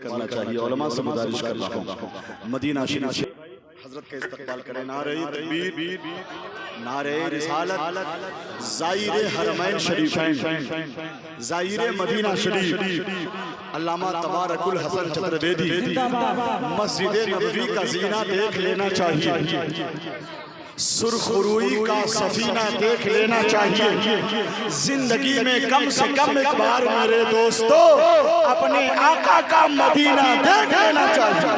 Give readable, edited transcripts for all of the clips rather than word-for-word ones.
करना चाहिए। उलमा से गुजारिश कर रहा हूँ, मदीना शरीफ से हजरत का इस्तकबाल करें। नारे तकबीर, नारे रिसालत, ज़ाहिर हरमैन शरीफैन, ज़ाहिर मदीना शरीफ, अल्लामा तबारकुल हसन चतुर्वेदी, मस्जिद नबवी का जीना देख लेना चाहिए, सुरखरुई का सफीना देख लेना चाहिए। जिंदगी में कम से कम एक बार मेरे दोस्तों अपने आका का मदीना देख लेना चाहिए।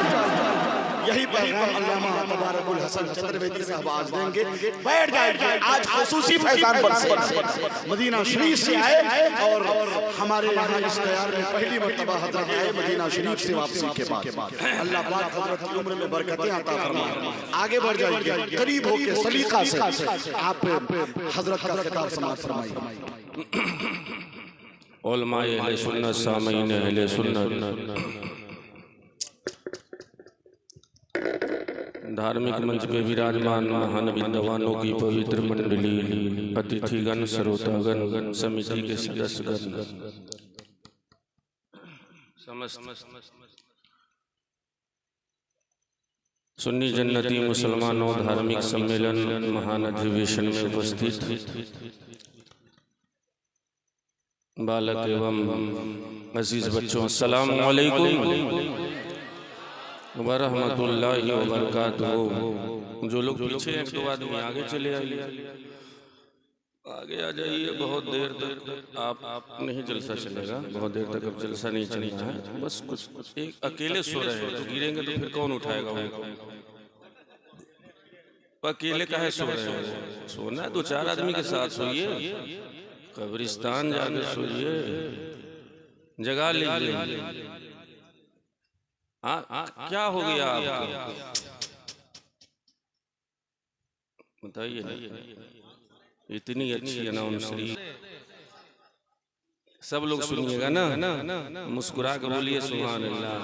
यही पैगाम अल्लामा तबारकुल हसन चतुर्वेदी साहब आज देंगे। बैठ जाइए, आज खुसूसी फैजान बरसे मदीना शरीफ से आए और हमारे यहाँ इस तैयार में पहली मर्तबा हजरत आए मदीना शरीफ से वापसी के बाद। अल्लाह पाक हजरत की उम्र में बरकतें अता फरमाए। आगे बढ़ जाइए, करीब होके सलीका से आप हजरत का खिताब समाअत फरमाइए। उलमाए अहले सुन्नत, सामीन अहले सुन्नत, धार्मिक मंच पे विराजमान महान विद्वानों की पवित्र मंडली, अतिथिगण, श्रोतागण, समिति के सदस्यगण, समस्त सुन्नी जन्नती मुसलमानों धार्मिक सम्मेलन महान अधिवेशन में उपस्थित बालक एवं अजीज बच्चों, अस्सलामु अलैकुम वरहमतुल्लाहि वबरकातुहू। जो लोग पीछे हैं, तो आदमी आगे चले आइए, आगे आ जाइए। बहुत देर तक आप नहीं जलसा चलेगा, बहुत देर तक अब जलसा नहीं चलना है। बस कुछ एक अकेले सो रहे हैं तो गिरेंगे तो फिर कौन उठाएगा उनको? अकेले काहे सो रहे हैं? सोना है दो चार आदमी के साथ सोइए, कब्रिस्तान जाके सोइए, जगा लीजिए। क्या हो गया आपको? बताइए ना। इतनी अच्छी अनाउंसरी, सब लोग सुनिएगा ना, मुस्कुरा कर बोलिए सुभान अल्लाह।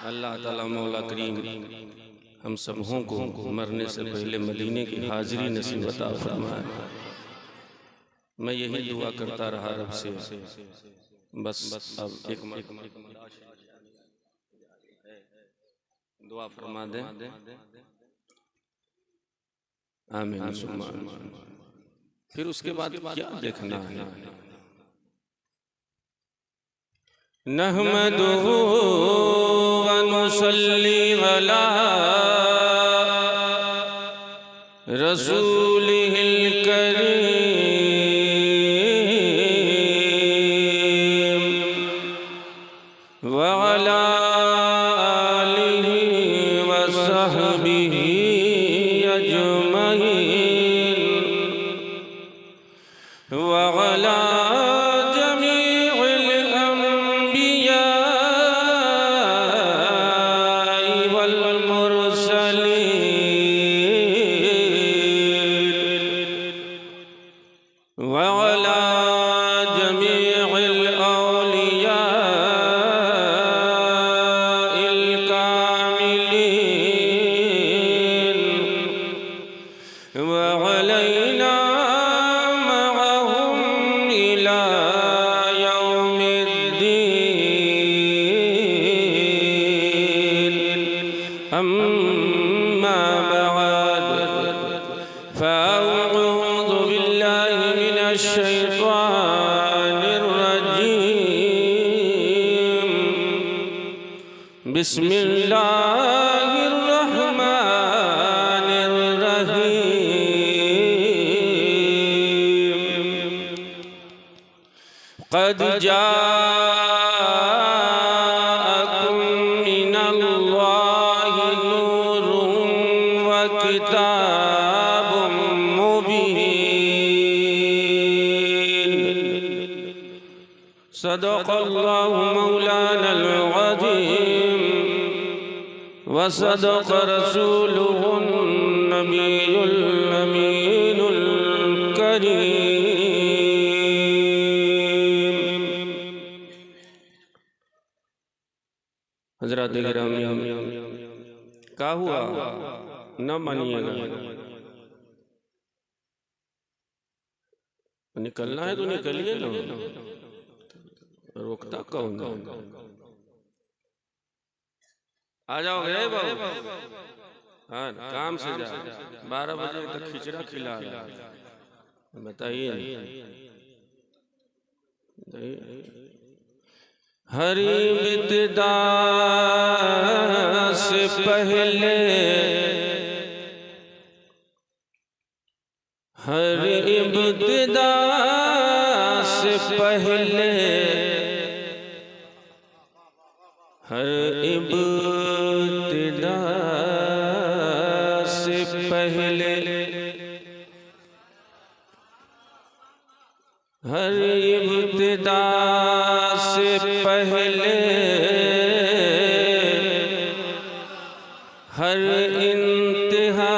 अल्लाह ताला मौला करीम हम सबों को मरने से पहले मदीने की हाजिरी नसीब अता फरमाए। मैं यही दुआ करता रहा रब से, बस अब एक दुआ फरमा दें। आमीन सुम्मा आमीन। फिर उसके बाद क्या देखना है? नहमदुहु व नुसल्ली अला रसूलिहिल करीम व अला बिस्मिल्लाहिर्रहमानिर्रहीम। क़द जाअकुम मिनल्लाहि नूरुन व किताबुम मुबीन। सदक़ल्लाहु मौलानल अज़ीम व सदक़ रसूलुहुन नबियुल अमीनुल करीम। हज़रात गिरामी, क्या हुआ? न मानिएगा, निकलना है तो निकलिए ना, रोकता कौन? आ जाओगे बाबू? हाँ, काम से जा, 12 बजे तक खिचड़ा खिला बताइए। हर इब्तिदा से पहले, हर इब्तिदा से पहले, हर इब्तिदा से पहले, हर इब्तिदा से पहले, हर इंतहा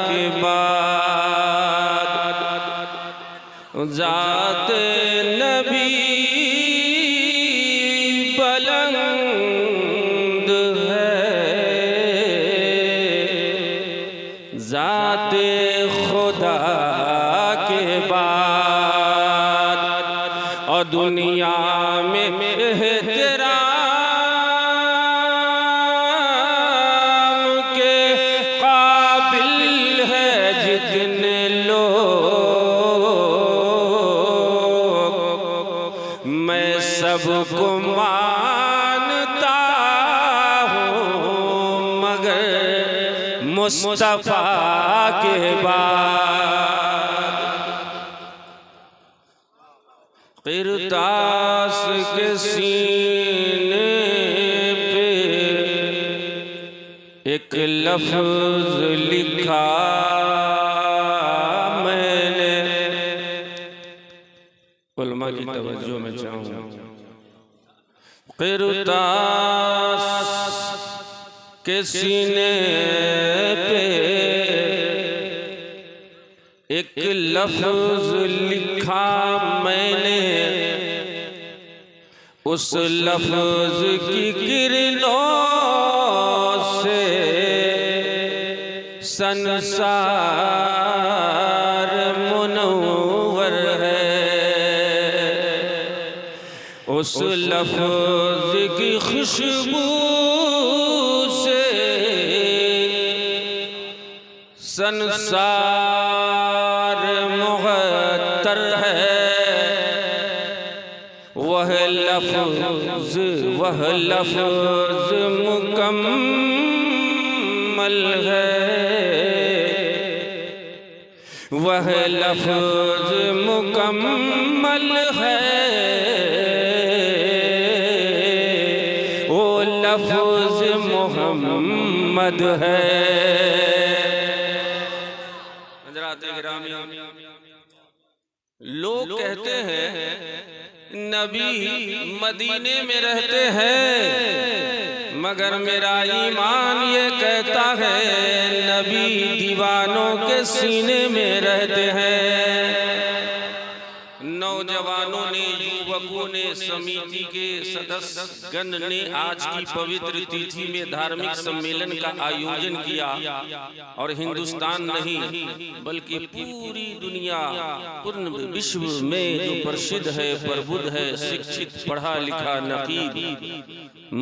के बाद ज़ात नबी बुलंद है, ज़ात खुदा के बाद और दुनिया में एहतराम के काबिल है जितने लोग, मैं सबको मानता हूँ मगर मुस्तफा के बाद। किरतास के सीने पे एक लफ्ज लिखा मैंने, उलमा की तवज्जो में चाहूँ। किरतास के सीने पे एक लफ्ज लिखा मैंने, उस लफ्ज की किरणों से संसार मुनव्वर है, उस लफ्ज की खुशबू से संसार मुअत्तर है। वह लफ्ज मुकम्मल है, वह लफ्ज मुकम्मल है, वो लफ्ज मोहम्मद है। लोग कहते हैं नबी मदीने में रहते हैं, मगर मेरा ईमान ये कहता है नबी दीवानों के सीने में रहते हैं। नौजवानों ने, युवकों ने, समिति के सदस्यगण ने आज की पवित्र तिथि में धार्मिक सम्मेलन का आयोजन किया और हिंदुस्तान नहीं बल्कि पूरी दुनिया, पूर्ण विश्व में जो प्रसिद्ध है, प्रबुद्ध है, शिक्षित, पढ़ा लिखा, नकीब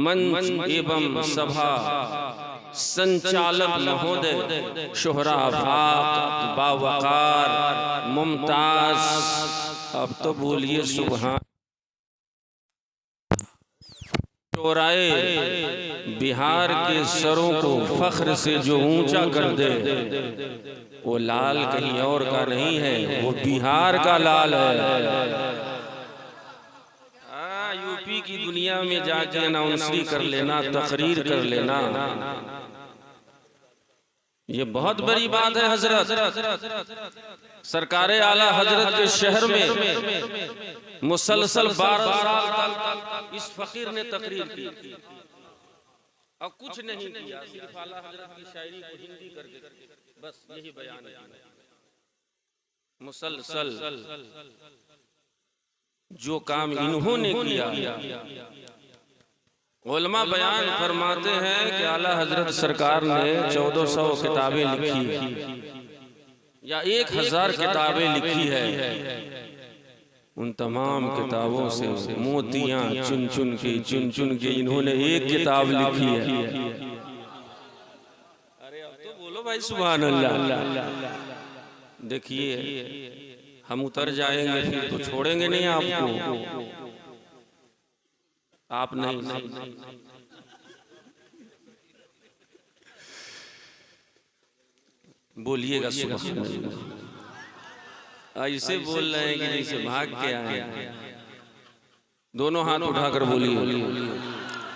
मंच एवं सभा संचालक महोदय, शोहरा फाक, बावकार, मुमताज, अब तो बोलिए सुभान। चौराहे बिहार के सरों को फख्र से जो ऊंचा कर दे, वो लाल कहीं और का नहीं है, वो बिहार का लाल है। यूपी की दुनिया में जाके अनाउंसरी कर लेना, तकरीर कर लेना, ये बहुत बड़ी बात है। हजरत सरकारे आला हजरत के शहर में मुसलसल 12 साल तक इस फकीर ने तकरीर की और कुछ नहीं किया, सिर्फ आला हजरत की शायरी को हिंदी करके बस यही बयान है। मुसलसल जो काम इन्होंने किया, उलमा बयान फरमाते हैं कि आला हजरत सरकार ने 1400 किताबें लिखी या 1000 किताबें लिखी है, उन तमाम किताबों से मोतियां चुन चुन के इन्होंने एक किताब लिखी है। अरे अब तो बोलो भाई सुभान अल्लाह। देखिए हम उतर जाएंगे फिर तो छोड़ेंगे नहीं आपको, आप नहीं। बोलिएगा सुभान अल्लाह। ऐसे बोल रहे हैं कि जैसे भाग के आए। दोनों हाथ उठाकर बोलिए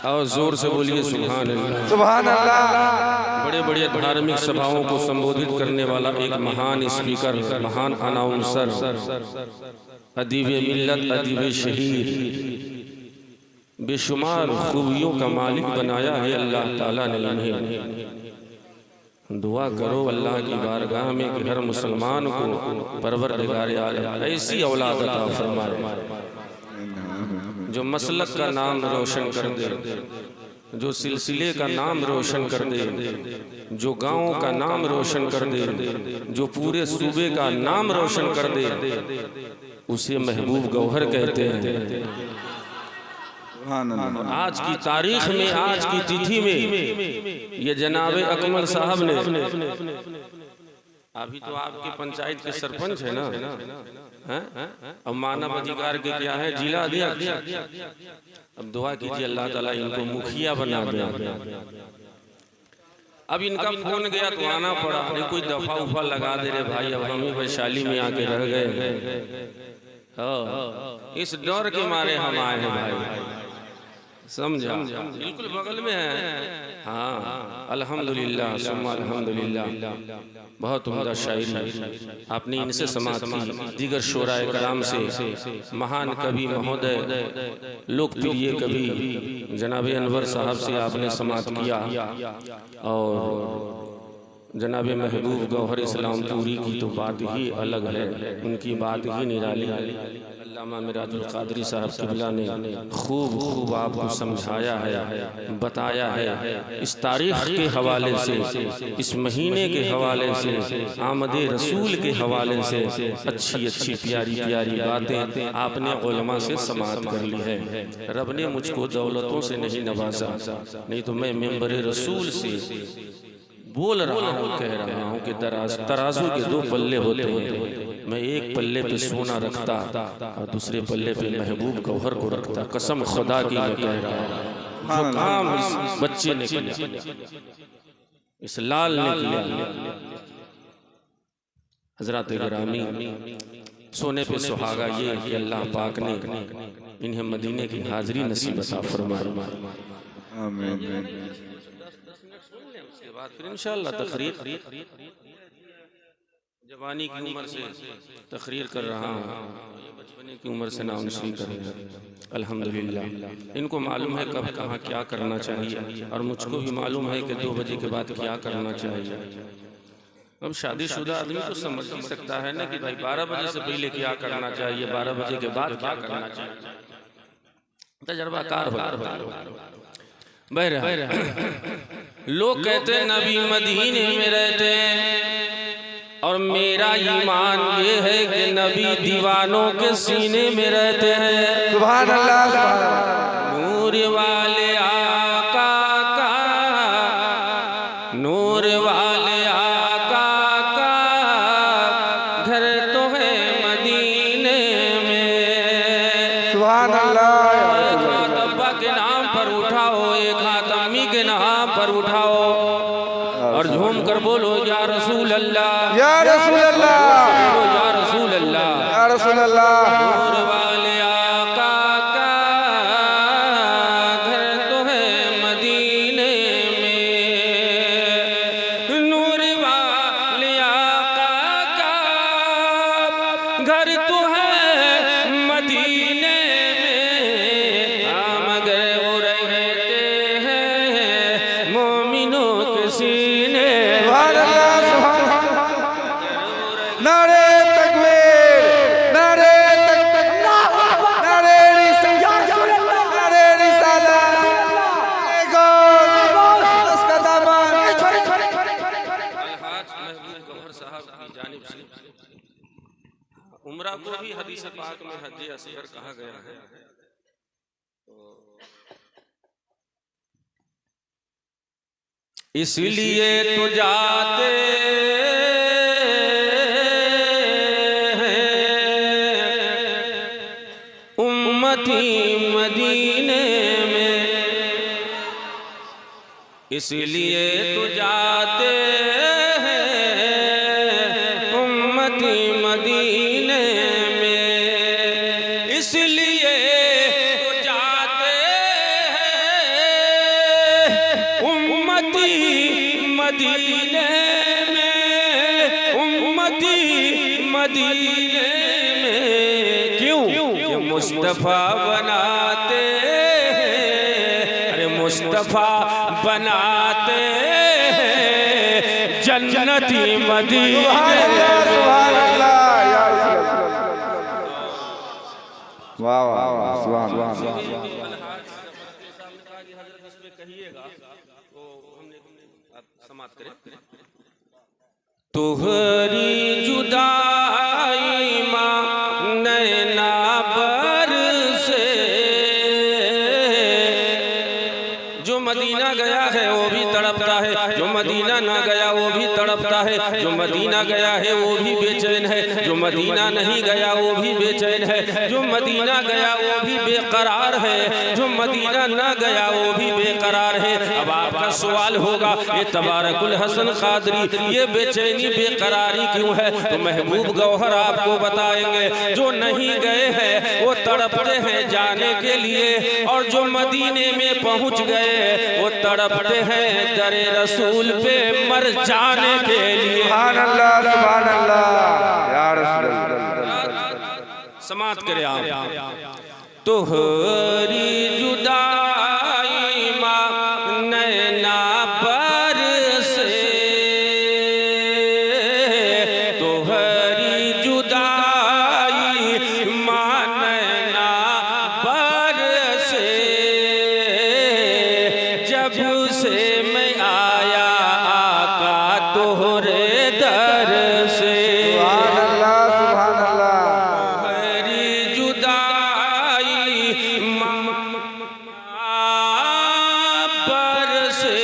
और जोर से बोलिए सुभान अल्लाह सुभान अल्लाह। बड़े बड़े धार्मिक सभाओं को संबोधित करने वाला एक महान स्पीकर, महान अनाउंसर, अदीब मिल्लत, अदीब शहीद, बेशुमार खूबियों का मालिक बनाया है अल्लाह ताला ने इन्हें। दुआ करो अल्लाह की बारगाह में कि हर मुसलमान को परवरदिगार आलम ऐसी औलाद अता फरमाए जो मसलक का नाम रोशन कर दे, जो सिलसिले का नाम रोशन कर दे, जो गाँव का नाम रोशन कर दे, जो पूरे सूबे का नाम रोशन कर दे, उसे महबूब गौहर कहते हैं। आज की तारीख में, आज की तिथि में ये जनाब अकमल साहब ने, अभी तो आपके पंचायत के सरपंच है ना, अब मानव अधिकार के क्या है जिला अध्यक्ष। अब दुआ कीजिए अल्लाह ताला इनको मुखिया बना दे। अब इनका फोन गया तो आना पड़ा। अरे कोई दफा उफा लगा दे रे भाई, अब हम ही वैशाली में आके रह गए। इस डर के मारे हम आए हैं भाई, समझा? बिल्कुल बगल में है। हाँ अल्हम्दुलिल्लाह सुम्मा अल्हम्दुलिल्लाह। बहुत उम्दा शायरी आपने इनसे समाअत की। दीगर शोराए कराम से महान कवि महोदय, लोकप्रिय कवि जनाब अनवर साहब से आपने समाअत किया और जनाब महबूब गौहर इस्लामपुरी की तो बात ही अलग है, उनकी बात ही निराली है। अल्लामा मिराजुल क़ादरी साहब क़िबला ने खूब आपको समझाया है, बताया है। इस तारीख़ के हवाले से, इस महीने के हवाले से, आमद रसूल के हवाले से अच्छी प्यारी बातें आपने उलमा से समाअत कर ली है। रब ने मुझको दौलतों से नहीं नवाजा, नहीं तो मैं मेंबर रसूल से बोल रहा हूँ, कह रहा हूँ कि तराजू के दो पल्ले होते हैं। मैं एक पल्ले पे सोना रखता और दूसरे पल्ले पे महबूब गौहर को रखता। कसम खुदा की मैं कह रहा हूँ, जो काम इस बच्चे ने किया, इस लाल ने किया। हजरत गिरामी, सोने पे सुहागा ये कि अल्लाह पाक ने इन्हें मदीने की हाजिरी नसीब अता फरमाए। फिर इंशाअल्लाह तकरीर, जवानी की उम्र से तकरीर कर रहा हूँ, बचपने की उम्र से नाउंसी कर रहे हैं। अल्हम्दुलिल्लाह इनको मालूम है कब कहाँ क्या करना चाहिए, और मुझको भी मालूम है कि 2 बजे के बाद क्या करना चाहिए। अब शादीशुदा आदमी तो समझ ही सकता है ना कि भाई 12 बजे से पहले क्या करना चाहिए, 12 बजे के बाद क्या करना चाहिए। तजर्बाकार बहरहाल लोग कहते हैं नबी मदीने में रहते हैं, और मेरा ईमान ये है कि नबी दीवानों के सीने में रहते हैं। सुभान अल्लाह। नूर वाले आका का, नूर वाले आका का घर तो है मदीने में। सुभान अल्लाह। एक हाथ अब्बा के नाम पर उठाओ, एक हाथ अम्मी के नाम पर उठाओ और झूम कर बोलो या रसूल अल्लाह, या रसूल अल्लाह, या रसूल अल्लाह, या रसूल अल्लाह। नूर वाले आका का घर तो है मदीने में। नूर वाले आका का घर तो है मदीने में, मगर वो रहते हैं मोमिनों के सीने। नारे तकबीर, नारे तकबीर, पाक में हज असगर कहा गया है। इसलिए तो जाते उम्मती मदीने में, इसलिए तो जाते हैं उम्मती मदीने में, इसलिए तो जाते हैं उम्मती मदीने में, उम्मती मदीने में। क्यों? कि मुस्तफा बनाते हैं, अरे मुस्तफा बनाते हैं जन्नती मदीने। सुभान अल्लाह या रसूल अल्लाह। वाह वाह वाह सुभान अल्लाह। तुहरी जुदाई मां नैना बरसे, जो मदीना गया है वो भी तड़पता है, जो मदीना ना गया वो भी तड़पता है, जो मदीना गया है वो भी बेचैन है, जो मदीना नहीं गया वो भी बेचैन है, जो मदीना गया वो भी बेकरार है, जो मदीना ना गया वो भी बेकरार है। अब आपका सवाल होगा ये तबारकुल हसन कादरी ये बेचैनी बेकरारी क्यों है? तो महबूब गौहर आपको बताएंगे, जो नहीं गए हैं वो तड़पते हैं जाने के लिए, और जो मदीने में पहुंच गए वो तड़पते हैं दरे रसूल पे मर जाने के लिए। सुभान अल्लाह या रसूल अल्लाह। समात करे आप। तुहरी जुदाई मां नैना बरसे, तुहरी जुदाई मां नैना बरसे, जब से मैं आया आका तोहरे दर से। सुभान अल्लाह हरी जुदाई बरसे,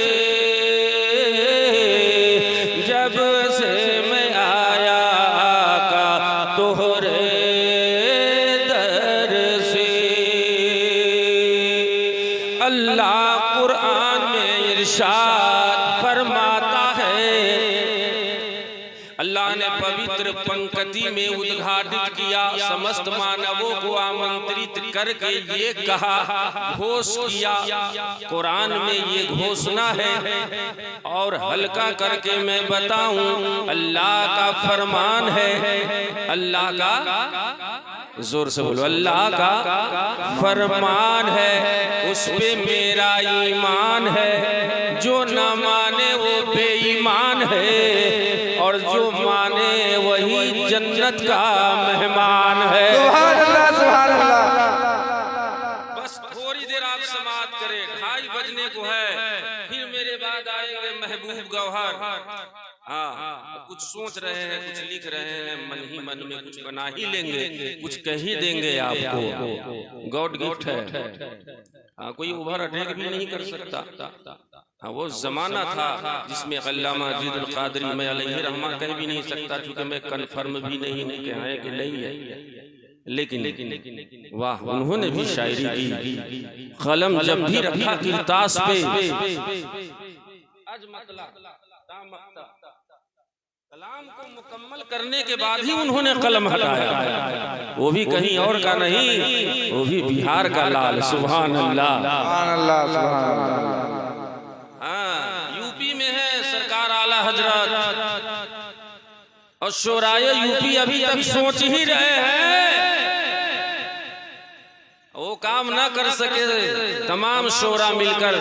जब से मैं आया आका तोहरे दर से। अल्लाह कुरान में इरशाद फरमाता है, अल्लाह ने पवित्र पंक्ति में उद्घाटित किया, समस्त मानवों को आमंत्रित करके ये कहा, घोष किया। कुरान में ये घोषणा है, और हल्का करके मैं बताऊं, अल्लाह का फरमान है, अल्लाह का, जोर से बोलो, अल्लाह का फरमान है, उस पे मेरा ईमान है, जो न माने वो बेईमान है, और जो माने वही जन्नत का मेहमान है। सुभान अल्लाह। बस थोड़ी देर आप समाप्त करें, 2:30 बजने को है, फिर मेरे बाद आएंगे महबूब गौहर। हाँ, कुछ सोच रहे हैं, कुछ लिख रहे हैं, मन ही मन में कुछ बना ही लेंगे, कुछ कह ही देंगे आपको, गॉड गिफ्ट है। हाँ, कोई ओवर अटैक भी नहीं कर सकता। हाँ, वो जमाना था जिसमें अल्लामा अजीजुल कादरी मैं अलैहि रहमा कह भी नहीं सकता, चूंकि मैं कन्फर्म भी नहीं हूँ कि है कि नहीं है, लेकिन वाह, उन्होंने भी शायरी की, कलम जब भी रखा किरतास पे, कलाम को मुकम्मल करने के बाद ही उन्होंने कलम हटाया, वो भी कहीं और का नहीं, वो भी बिहार का लाल। सुभान अल्लाह। हाँ, यूपी में है सरकार आला हजरत, और शोराए यूपी अभी तक सोच ही रहे हैं, वो काम ना कर सके तमाम शोरा मिलकर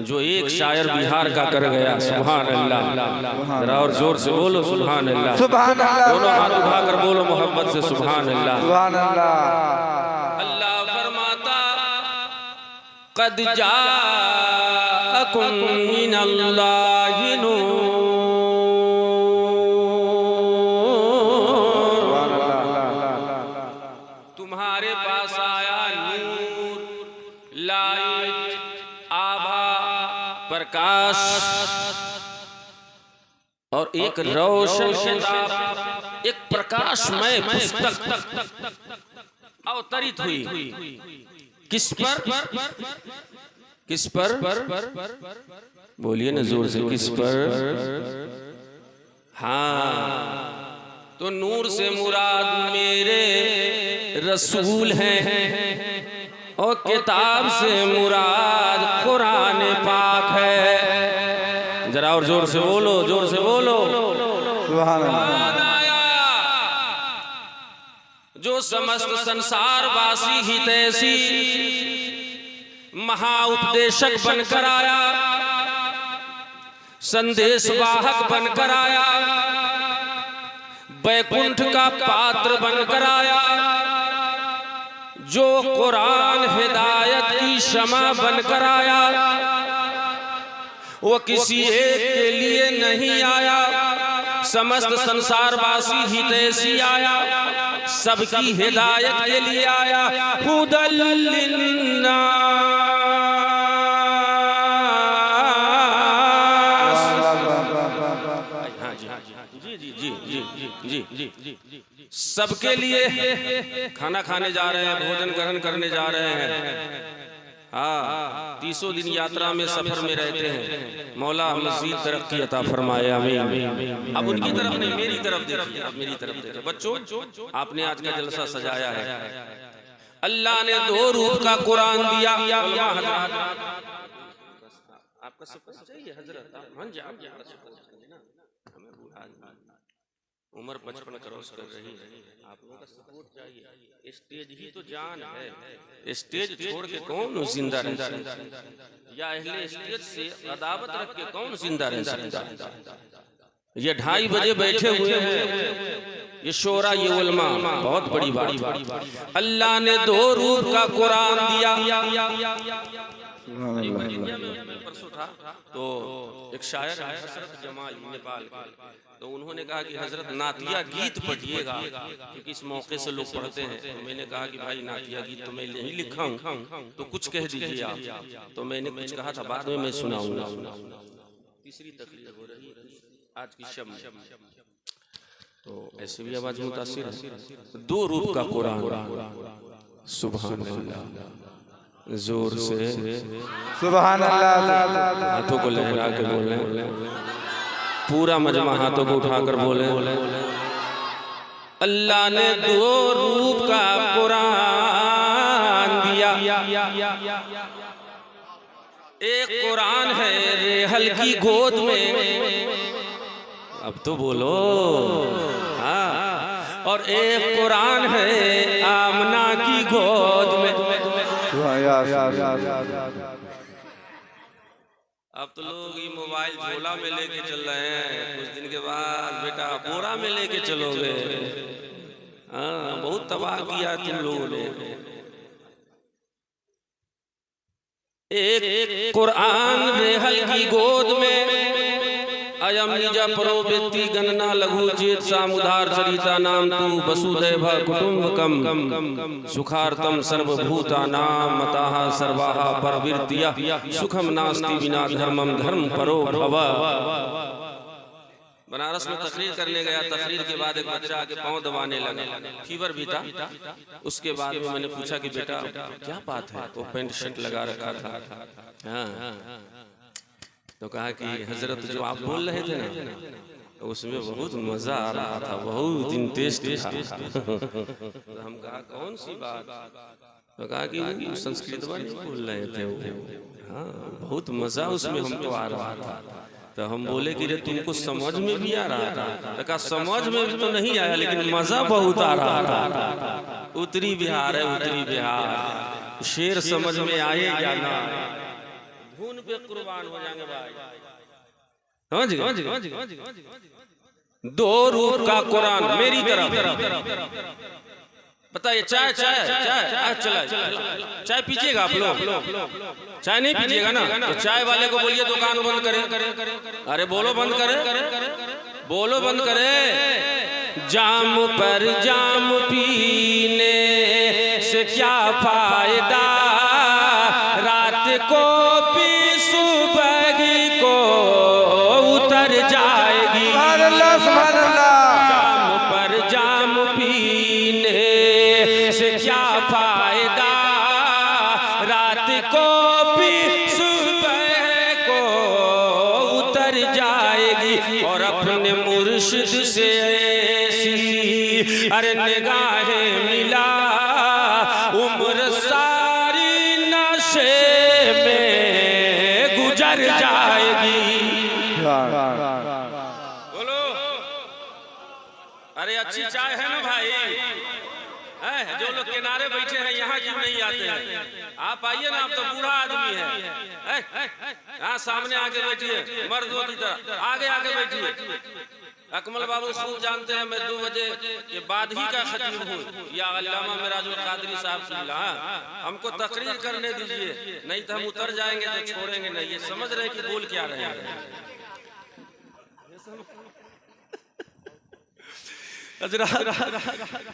जो एक शायर बिहार का कर गया। सुभान अल्लाह, जरा और जोर से बोलो सुभान अल्लाह, सुभान अल्लाह, दोनों हाथ उठाकर बोलो मोहब्बत से सुभान अल्लाह। सुभान अल्लाह। अल्लाह फरमाता, क़द जाअकुम मिनल्लाहि नूर, तुम्हारे पास आया नूर, लाइट, आभा, प्रकाश और एक रोशन किताब, एक प्रकाशमय पुस्तक अवतरित हुई। किस पर? किस पर? बोलिए ना जोर से, किस पर? हाँ, तो नूर से मुराद मेरे रसूल हैं और किताब से मुराद कुरान पाक है। जरा और जोर से बोलो, जोर से बोलो। सुभान अल्लाह। जो समस्त संसार वासी हितैषी महाउपदेशक बनकर आया, संदेश वाहक बनकर आया, वैकुंठ का पात्र बनकर आया, जो कुरान हिदायत की शमा बनकर आया, वो किसी एक के लिए नहीं आया, समस्त संसारवासी हितैषी आया, सबकी हिदायत के लिए आया। हुदल लिन्नास। जी, सबके लिए। खाना खाने जा रहे हैं, भोजन ग्रहण करने जा रहे हैं। हाँ, 30 दिन यात्रा में सफर में रहते हैं। मौला मज़ीद तरक्की अता फरमाए, आमीन। अब उनकी तरफ नहीं, मेरी तरफ देखिए, अब मेरी तरफ देखिए। बच्चों, आपने आज का जलसा सजाया है। अल्लाह ने 2 रूप का कुरान दिया। आपका सब चाहिए हजरत, उम्र 55 क्रॉस कर रही है, आप लोगों का सपोर्ट चाहिए। स्टेज ही तो जान है, स्टेज छोड़ के कौन जिंदा रह सकता है? या अहले स्टेज से अदावत रख के कौन जिंदा रह सकता है? ये 2:30 बजे बैठे हुए हैं, ये शोरा, ये उलमा, बहुत बड़ी बात। अल्लाह ने 2 रूप का कुरान दिया। परसों था तो एक शायर है हजरत जमाल नेपाल के, तो उन्होंने कहा कि हजरत नातिया गीत पढ़िएगा, क्योंकि इस मौके से लोग पढ़ते हैं। तो मैंने कहा कि भाई नातिया गीत तो मैं नहीं लिखा हूँ, तो कुछ कह दीजिए आप। तो मैंने कुछ कहा था, बाद में मैं सुनाऊंगा। तीसरी तकरीर हो रही है आज की शब में, तो ऐसे भी आवाज मुतासिर है। 2 रूप का कुरान। सुभान अल्लाह, जोर से सुभान अल्लाह। हाथों को लहरा के बोले, पूरा मजमा हाथों को उठाकर बोले। अल्लाह ने 2 रूप का कुरान दिया। एक कुरान है रेहल की गोद में, अब तो बोलो। हाँ, और एक कुरान है आमना की गोद में। अब तो लोग ये मोबाइल झोला में लेके चल रहे हैं, कुछ दिन के बाद बेटा बोरा में लेके चलोगे। हाँ, बहुत तबाह किया तुम लोगों ने। एक कुरान रेहल की गोद में, अयम निज परो व्यक्ति गणना लघु चेत सामुदार चरिता नाम तू वसुदैव कुटुंबकम सुखार्तम सर्वभूतानां मताः सर्वाः परविर्त्य सुखम नास्ति विना धर्मम धर्म परो भव। बनारस में तकरीर करने गया, तकरीर के बाद एक बच्चा आके पाँव दबाने लगा, फीवर भी था। उसके बाद में मैंने पूछा कि बेटा क्या बात है? वो पैंट शर्ट लगा रखा था। हाँ, तो कहा कि हजरत जो आप बोल रहे थे ना, तो उसमें बहुत मजा आ रहा था, बहुत इंटरेस्ट था। तो हम कहा कौन सी बात? तो कहा कि संस्कृत में बोल रहे थे वो। हाँ, बहुत मजा उसमें हमको आ रहा था। तो हम बोले कि रे तुमको समझ में भी आ रहा था? तो कहा समझ में भी तो नहीं आया, लेकिन मजा बहुत आ रहा था। उत्तरी बिहार है, उत्तरी बिहार, शेर समझ में आए या ना, धुन पे कुर्बान हो जाएंगे भाई। समझ गए? 2 रूप का कुरान मेरी तरफ। बताइए, चाय चाय चाय चला चाय पीजिएगा आप लोग? चाय नहीं पीजिएगा ना, तो चाय वाले को बोलिए दुकान बंद करे। अरे बोलो बंद करे, बोलो बंद करे। जाम पर जाम पीने से क्या फायदा, रात को भी सुबह को उतर जाएगी। जाम पर जाम पीने से क्या फायदा, रात को भी सुबह को उतर जाएगी। और अपने मुर्शिद से ऐसी अरे निगाहें मिला, उम्र सारी नशे में गुजर जाएगी। बोलो, अरे अच्छी चाय है ना भाई? जो लोग किनारे बैठे हैं यहाँ क्यों नहीं आते हैं? आप आइए ना, आप तो बूढ़ा आदमी है। यहाँ सामने आके बैठिए, मर्दों की तरह आगे आके बैठिए। अकमल बाबू खूब जानते हैं मैं 2 बजे के बाद ही का खतीब हूँ, या अल्लामा मिराजुल कादरी साहब से मिला। हमको तकरीर करने दीजिए, नहीं तो हम उतर जाएंगे तो छोड़ेंगे नहीं। ये समझ रहे कि बोल क्या रहे हैं?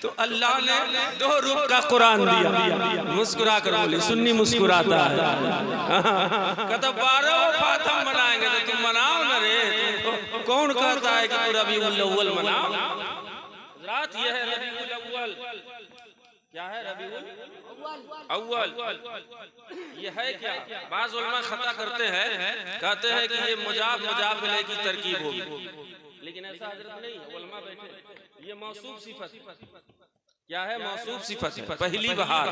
तो अल्लाह ने 2 रुख का कुरान दिया। मुस्कुरा कर बोले, सुन्नी मुस्कुराता है। कहता 12 फातम मनाएंगे तो तुम मनाओ ना रे। कौन कहता है कि तू रबीउल अव्वल मनाओ? रात ये है रबीउल अव्वल। क्या है रबीउल अव्वल? ये है क्या? बाज़ उलमा खता करते हैं, कहते हैं कि ये मुजाफ इलैह की तरकीब होगी, लेकिन ऐसा हजरत नहीं है। उलमा बैठे, ये मौसूफ सिफत। क्या है? मौसूफ सिफत है, पहली बहार।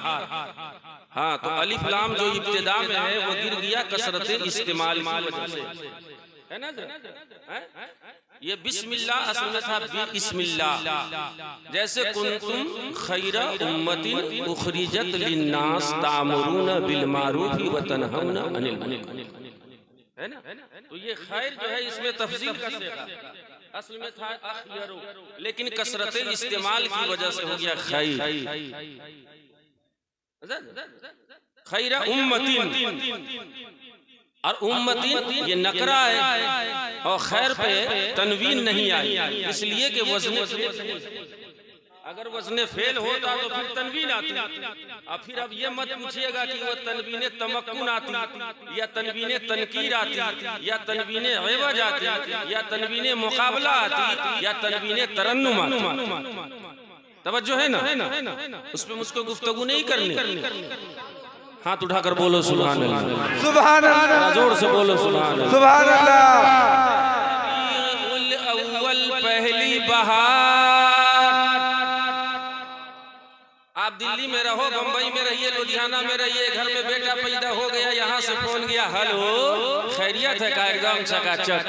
हाँ, तो अलिफ लाम जो इब्तिदा में है वो गिर गया कसरत इस्तेमाल की वजह से, है ना? ये बिस्मिल्लाह असल में था बिस्मिल्लाह। जैसे कुंतुम खैरा उम्मतिन उखरिजत लिन्नास तामुरूना बिल मारूफी व तनहौना अनिल मुनकर, है ना? तो ये खैर जो है इसमें तफसील का सेगा, असल में था अखयरू, लेकिन कसरत इस्तेमाल की वजह से हो गया खैर। खैरा उम्मतिन, और उम्मतिन ये नकरा है और खैर पे तनवीन नहीं आई, इसलिए कि वज़न, अगर वज़न फेल होता तो फिर तनवीन आती। और फिर अब ये मत पूछिएगा कि वो तनवीन तमक्कुन आती, या तनवीन तनकीर आती, या तनवीन एवज आती, या तनवीन मुकाबला आती, या तनवीन तरन्नुम आती। तवज्जो है ना? उस पे मुझको गुफ्तगू नहीं करनी। हाथ उठाकर बोलो सुभान अल्लाह, सुभान अल्लाह, जोर से बोलो सुभान अल्लाह, सुभान अल्लाह। रबीउल अव्वल पहली बहार। आप दिल्ली में रहो, बम्बई में रहिए, लुधियाना में रहिए, घर में बेटा पैदा हो गया, यहाँ से फोन गया, हेलो खैरियत है का? एकदम चकाचक।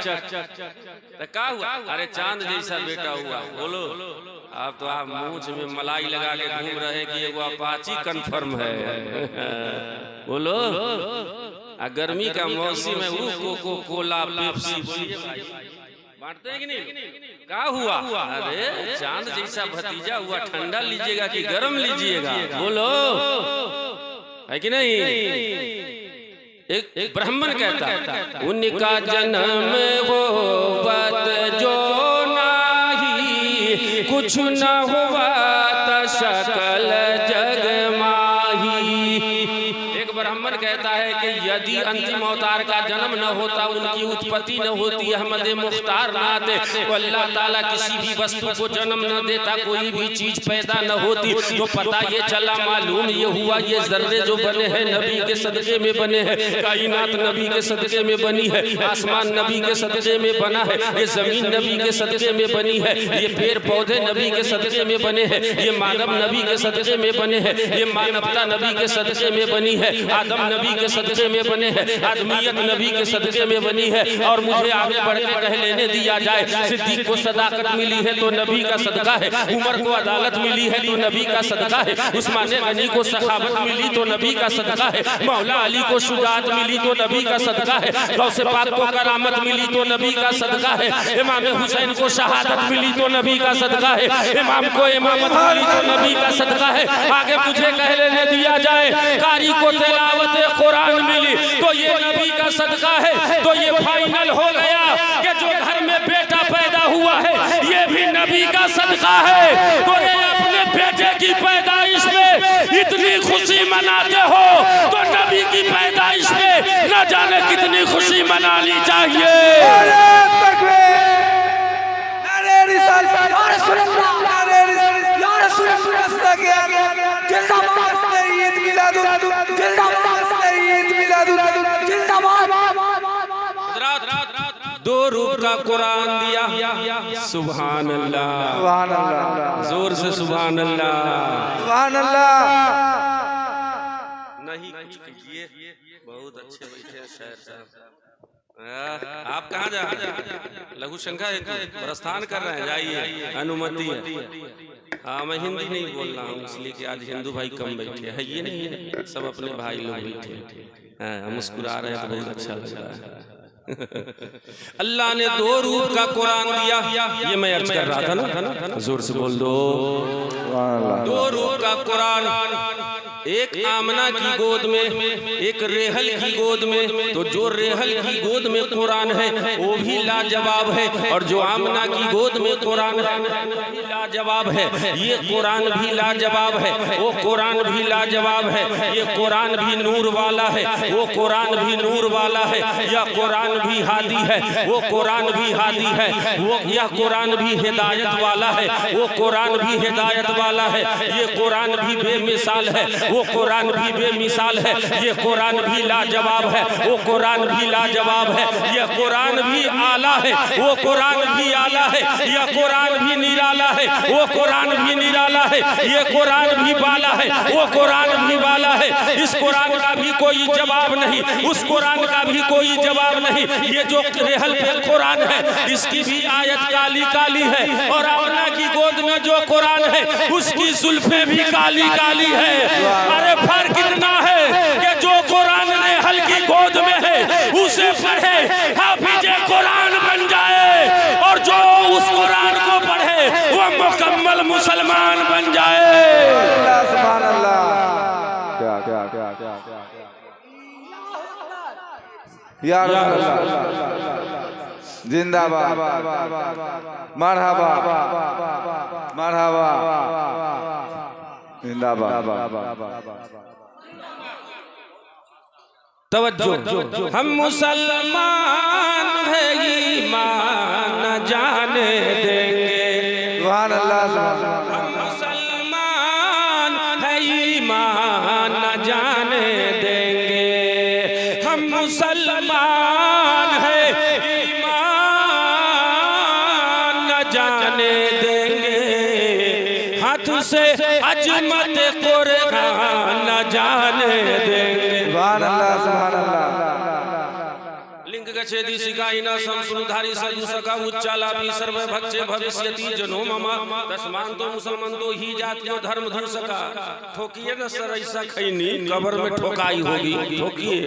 तो क्या हुआ? अरे चांद जैसा बेटा हुआ। बोलो, आप तो आप मूंछ में मलाई लगा के घूम रहे कि वो अपाची कन्फर्म है। बोलो, गर्मी का मौसम है, वो कोको कोला पेप्सी बांटते हैं कि नहीं? क्या हुआ? अरे चांद जैसा भतीजा हुआ। ठंडा लीजिएगा कि गर्म लीजिएगा? बोलो, है कि नहीं? एक ब्राह्मण कहता, उनका जन्म हो बत जो कुछ न हुआ तो शकल जग माही। एक ब्राह्मण कहता है कि यदि अंतिम अवतार का जन्म न होता, उनकी उत्पत्ति न होती, अहमद मुख्तार न आते, तो अल्लाह ताला किसी भी वस्तु को जन्म न देता, कोई भी चीज पैदा न होती। तो पता ये चला, मालूम ये हुआ, ये जर्रे जो बने हैं नबी के सदके में बने हैं, कायनात नबी के सदके में बनी है, आसमान नबी के सदके में बना है, ये जमीन नबी के सदके में बनी है, ये पेड़ पौधे नबी के सदके में बने हैं, ये मानव नबी के सदके में बने हैं, ये मानवता नबी के सदके में बनी है, आदम नबी के सदके में बने हैं, आदमियत नबी के सदके में बनी है। और मुझे आगे बढ़ के कह लेने दिया जाए, सिद्दीक को सदाकत मिली है तो नबी का सदका है, उमर को अदालत मिली है तो नबी का सदका है, उस्मान गनी को सखावत मिली तो नबी का सदका है, मौला अली को शुजाअत मिली तो नबी का सदका है, गौसे पाक को करामत मिली तो नबी का सदका है, इमाम हुसैन को शहादत मिली तो नबी का सदका है, इमाम को इमामत मिली तो नबी का सदका है। आगे मुझे कह लेने दिया जाए, कारी को तिलावत कुरान मिली तो ये नबी का सदका है। तो ये फाइनल हो गया कि जो घर में बेटा पैदा हुआ है ये भी नबी का सदका है। तो ये अपने बेटे की पैदाइश में इतनी कितनी खुशी मनाते हो तो नबी की पैदाइश पे न जाने कितनी खुशी मनानी चाहिए। दो रूप का कुरान दिया, सुभान अल्लाह, सुभान अल्लाह, जोर से सुभान अल्लाह, सुभान अल्लाह। नहीं कुछ कीजिए, बहुत अच्छे बैठे हैं शेर साहब। आप कहाँ जा रहे हैं? लघु शंका प्रस्थान कर रहे हैं, जाइए, अनुमति है। हाँ, मैं हिंदी नहीं बोल रहा हूँ इसलिए कि आज हिंदू भाई कम बैठे हैं, ये नहीं है, सब अपने भाई लोग बैठे हैं, मुस्कुरा रहे हैं तो बहुत अच्छा लग रहा है। अल्लाह ने दो रूप का कुरान दिया, ये मैं अर्ज कर रहा था ना, जोर से बोल दो। दो रूप का कुरान, एक आमना की गोद में, एक रेहल की गोद में। तो जो रेहल की गोद में कुरान है वो भी लाजवाब है, और जो आमना की गोद में कुरान है वो भी लाजवाब है। ये कुरान भी लाजवाब है, वो कुरान भी लाजवाब है। ये कुरान भी नूर वाला है, वो कुरान भी नूर वाला है। यह कुरान भी हादी है, वो कुरान भी हादी है। वो यह कुरान भी हिदायत वाला है, वो कुरान भी हिदायत वाला है। ये कुरान भी बेमिसाल है, वो कुरान भी बेमिसाल है। ये कुरान भी लाजवाब है, वो कुरान भी लाजवाब है। यह कुरान भी आला है, वो कुरान भी आला है। यह कुरान भी निराला है, वो कुरान भी निराला है। ये कुरान भी बाला है, वो कुरान भी बाला है। इस कुरान का भी कोई जवाब नहीं, उस कुरान का भी कोई जवाब नहीं। ये जो रेहल पे कुरान है इसकी भी आयत काली काली है, और आमना की गोद में जो कुरान है उसकी जुल्फें भी काली काली है। अरे फर्क इतना है कि जो कुरान रेहल की गोद में है उसे पढ़े हाफिजे कुरान बन जाए, और जो उस कुरान को पढ़े वो मुकम्मल मुसलमान बन जाए। सुभान अल्लाह। क्या क्या क्या क्या क्या या जिंदाबाद, मरहबा मरहबा, जिंदाबाद। तवज्जो, हम मुसलमान है ईमान न जाने देंगे। सुभान अल्लाह। हम मुसलमान है ईमान न जाने देंगे। हम मुसलमान है ईमान न जाने देंगे। हाथ से अजमत कुरान न जाने देंगे। सुभान अल्लाह, सुभान अल्लाह। लिंग गच्छेदि शिखाइना संस्कृधारी सदुसका उच्चालापि सर्व भक्षे भविष्यति जनो मम दशमांतो मुसलमानो ही जातियो धर्म धर्षका। ठोकिए न सर ऐसा खैनी कब्र में ठोकाई होगी। ठोकिए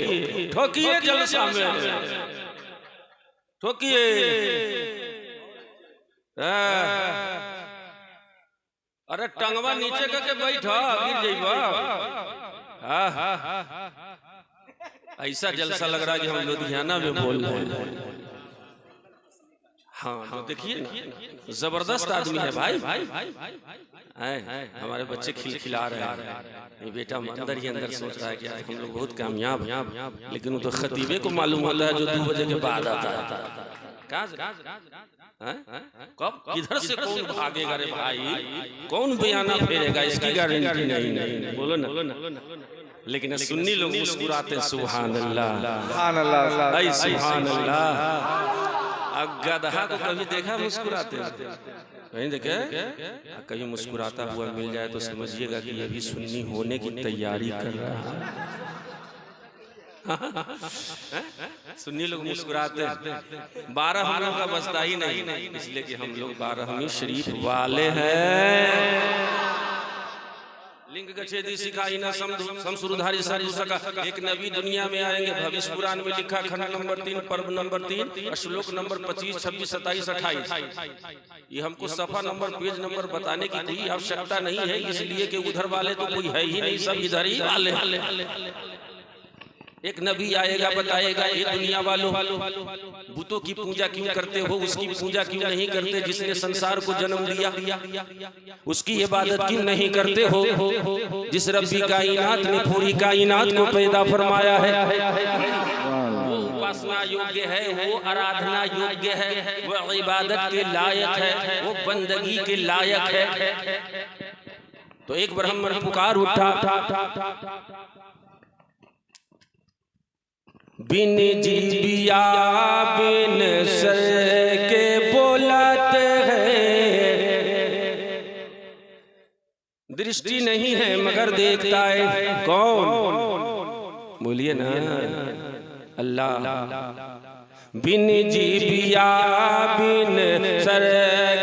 ठोकिए जलसा में ठोकिए। अरे टंगवा नीचे करके बैठा, गिर जाइबा। ऐसा जलसा लग रहा है कि हम लुधियाना में बोल रहे हैं। हाँ तो देखिए ना, जबरदस्त आदमी है भाई। हमारे बच्चे खिलखिला रहे हैं। ये बेटा अंदर ही अंदर सोच रहा है कि हम लोग बहुत कामयाब हैं, लेकिन वो तो खतीबे को मालूम होता है जो 2 बजे के बाद आता है। कब किधर से कौन भागेगा रे भाई, कौन बयाना फेरेगा, इसकी गारंटी नहीं। बोलो ना। लेकिन सुन्नी लोग मुस्कुराते सुभान अल्लाह, सुभान अल्लाह, सुभान अल्लाह। गदहा को कभी देखा मुस्कुराते? कहीं देखे? कहीं मुस्कुराता हुआ मिल जाए तो समझिएगा कि ये भी सुन्नी होने की तैयारी कर रहा है। सुन्नी लोग मुस्कुराते हैं। 12 हम लोग का बसता ही नहीं, इसलिए कि हम लोग 12वीं शरीफ वाले हैं। लिंग गच्छेदि शिखाइना संस्कृधारी सदुसका। एक नबी दुनिया में आएंगे, भविष्य पुराण में लिखा, खंड नंबर 3 पर्व नंबर 3 श्लोक नंबर 25, 26, 27, 28। ये हमको सफा नंबर पेज नंबर बताने की कोई आवश्यकता नहीं है, इसलिए कि उधर वाले तो कोई है ही नहीं, सब इधर ही वाले। एक नबी आएगा, बताएगा ये दुनिया वालों बुतों की पूजा क्यों करते हो, उसकी पूजा क्यों नहीं करते जिसने संसार को जन्म दिया, उसकी इबादत क्यों नहीं करते हो जिस रब्बी कायनात ने पूरी कायनात को पैदा फरमाया है। वो उपासना योग्य है, वो आराधना योग्य है, वो इबादत के लायक है, वो बंदगी के लायक है। तो एक ब्राह्मण पुकार उठा, बिन जीबिया बिन सर के बोलते हैं, दृष्टि नहीं है मगर देखता है कौन, बोलिए ना अल्लाह। बिन जीबिया बिन सर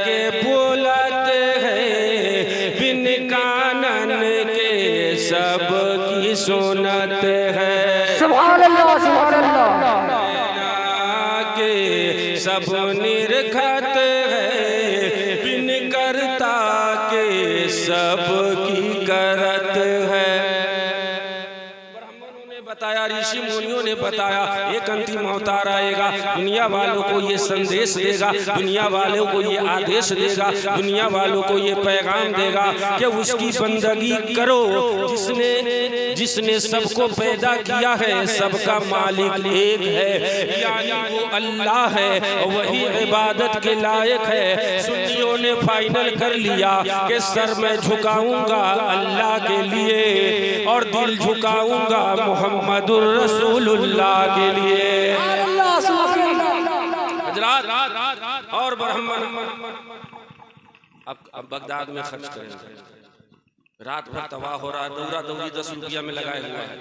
के बोलते हैं, बिन कानन के सब की सुनत है। सुभान अल्लाह, सुभान अल्लाह। के सब निरखत है, बिन करता के सब की करत है। ब्राह्मणों ने बताया, ऋषि मुनियों ने बताया, एक अंतिम अवतार आएगा, दुनिया वालों को ये संदेश देगा, दुनिया वालों को ये आदेश देगा, दुनिया वालों को ये पैगाम देगा कि उसकी बंदगी करो जिसने सबको पैदा किया है, सबका मालिक एक है, यानी वो अल्लाह है, वही इबादत के लायक है। सुन्नियों ने फाइनल कर लिया कि सर मैं झुकाऊंगा अल्लाह के लिए और दिल झुकाऊंगा मोहम्मदुर रसूलुल्लाह के लिए। हजरात और ब्राह्मण अब बगदाद में खर्च करेंगे, रात भर तबाह हो रहा है, दौरा दौरी 10 रुपया में लगाए हुआ है।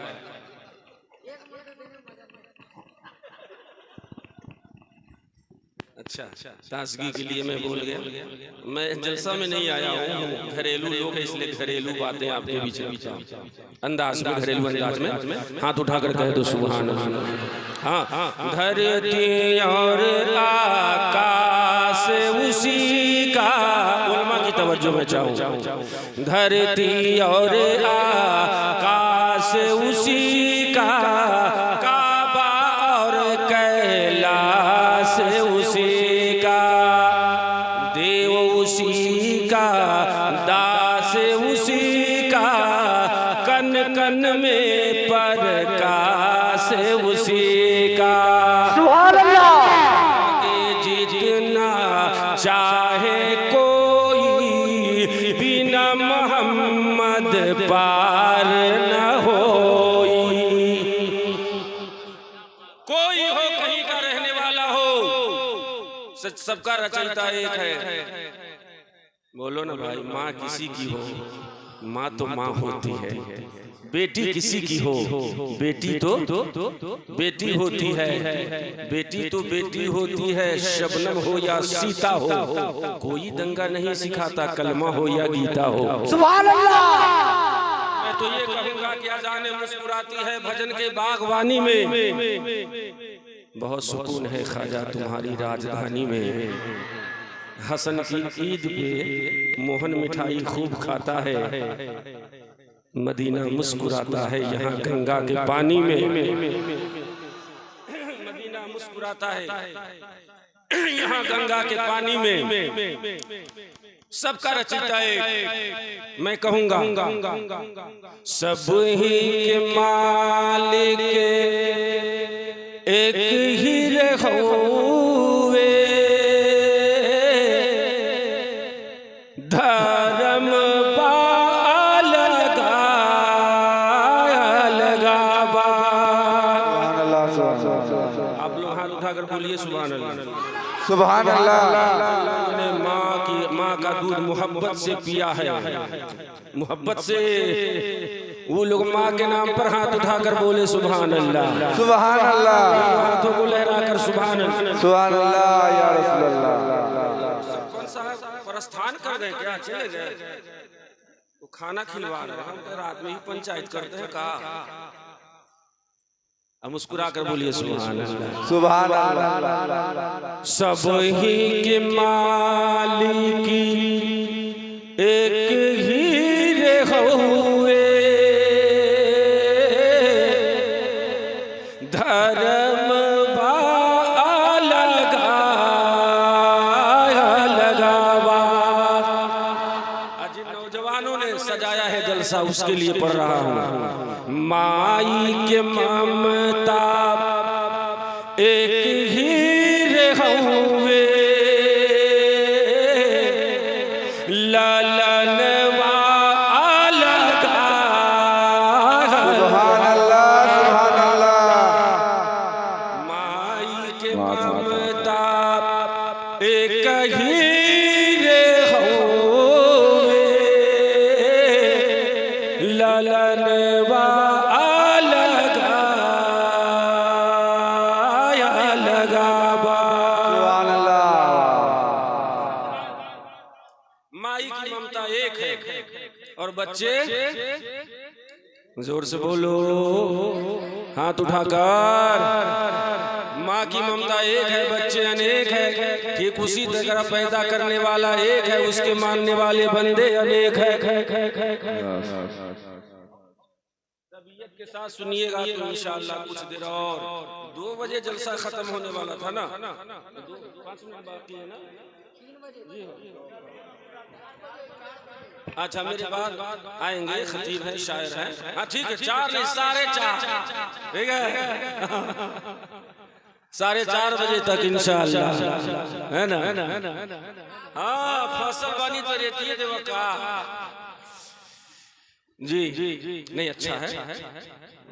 अच्छा, ताजगी के लिए मैं बोल गया, मैं जलसा में नहीं आया हूँ, घरेलू लोग है इसलिए घरेलू बातें आपके बीच रखता हूँ, अंदाज में, घरेलू अंदाज में। हाथ उठाकर कह दो सुभान अल्लाह। हाँ, धरती और आकाश उसी का, उलमा की तवज्जो में चाहूँ, धरती और आकाश उसी का, काबा और कैलाश उसी का, देव उसी का, दास उसी का, कन कन में प्रकाश उसी का। सुभान अल्लाह। जितना चाहे कोई बिना मोहम्मद पार न होई, कोई हो कहीं का रहने वाला हो, सबका रचयिता एक है। बोलो ना भाई, माँ किसी की हो, माँ तो माँ होती है, बेटी किसी की हो, बेटी तो बेटी होती है, बेटी तो बेटी होती है, शबनम हो या सीता हो, कोई दंगा नहीं सिखाता, कलमा हो या गीता हो। सुभान अल्लाह। मैं तो ये कहूँगा क्या जाने मुस्कुराती है भजन के बागवानी में, बहुत सुकून है ख्वाजा तुम्हारी राजधानी में। हसन की ईद पे मोहन मिठाई खूब खाता है, मदीना मुस्कुराता है यहाँ गंगा के पानी में, मदीना मुस्कुराता है यहाँ गंगा के पानी में, सबका रचयिता है। मैं कहूँगा सब ही के मालिक एक ही रहुए, धर्म पाल लगावा। आप लोग हाथ उठाकर बोलिए सुभान अल्लाह। सुभान अल्लाह। ने माँ का दूध मोहब्बत से पिया है, मोहब्बत से। वो लोग माँ के नाम पर हाथ उठाकर बोले सुभान अल्लाह, सुभान अल्लाह। हाथों को लहराकर सुभान अल्लाह, सुभान अल्लाह या रसूल अल्लाह। सरपंच साहब प्रस्थान कर गए क्या, चले गए? तो खाना खिलवा रहे, हम तो रात में ही पंचायत करते हैं कहा। अब मुस्कुरा कर बोलिए सुभान अल्लाह, सुभान अल्लाह। सब ही के मालिक एक ही हुए, उसके लिए पढ़ रहा हूँ। माई के ममता एक ही रहवे, ललनवा अलगा। सुभान अल्लाह, सुभान अल्लाह। माई के ममता एक ही रहवे, ललनवा अलगा लगावा। सुभान अल्लाह। माई की ममता एक है और बच्चे जोर से बोलो, हाथ उठाकर। माँ की ममता एक है, बच्चे अनेक है। ठीक उसी तरह पैदा करने वाला एक है, उसके मानने वाले बंदे अनेक है। तबीयत के साथ सुनिएगा तो इंशाअल्लाह कुछ देर और 2 बजे जलसा खत्म होने वाला था ना, 5 मिनट बाकी है ना। अच्छा मेरे बाद आएंगे, खतीब है, शायर है। हाँ ठीक है, 4 नहीं 4:30, ठीक है 4:30 बजे तक इंशाअल्लाह, है ना। हाँ फसल बानी तो रहती है देवा का जी नहीं, अच्छा है।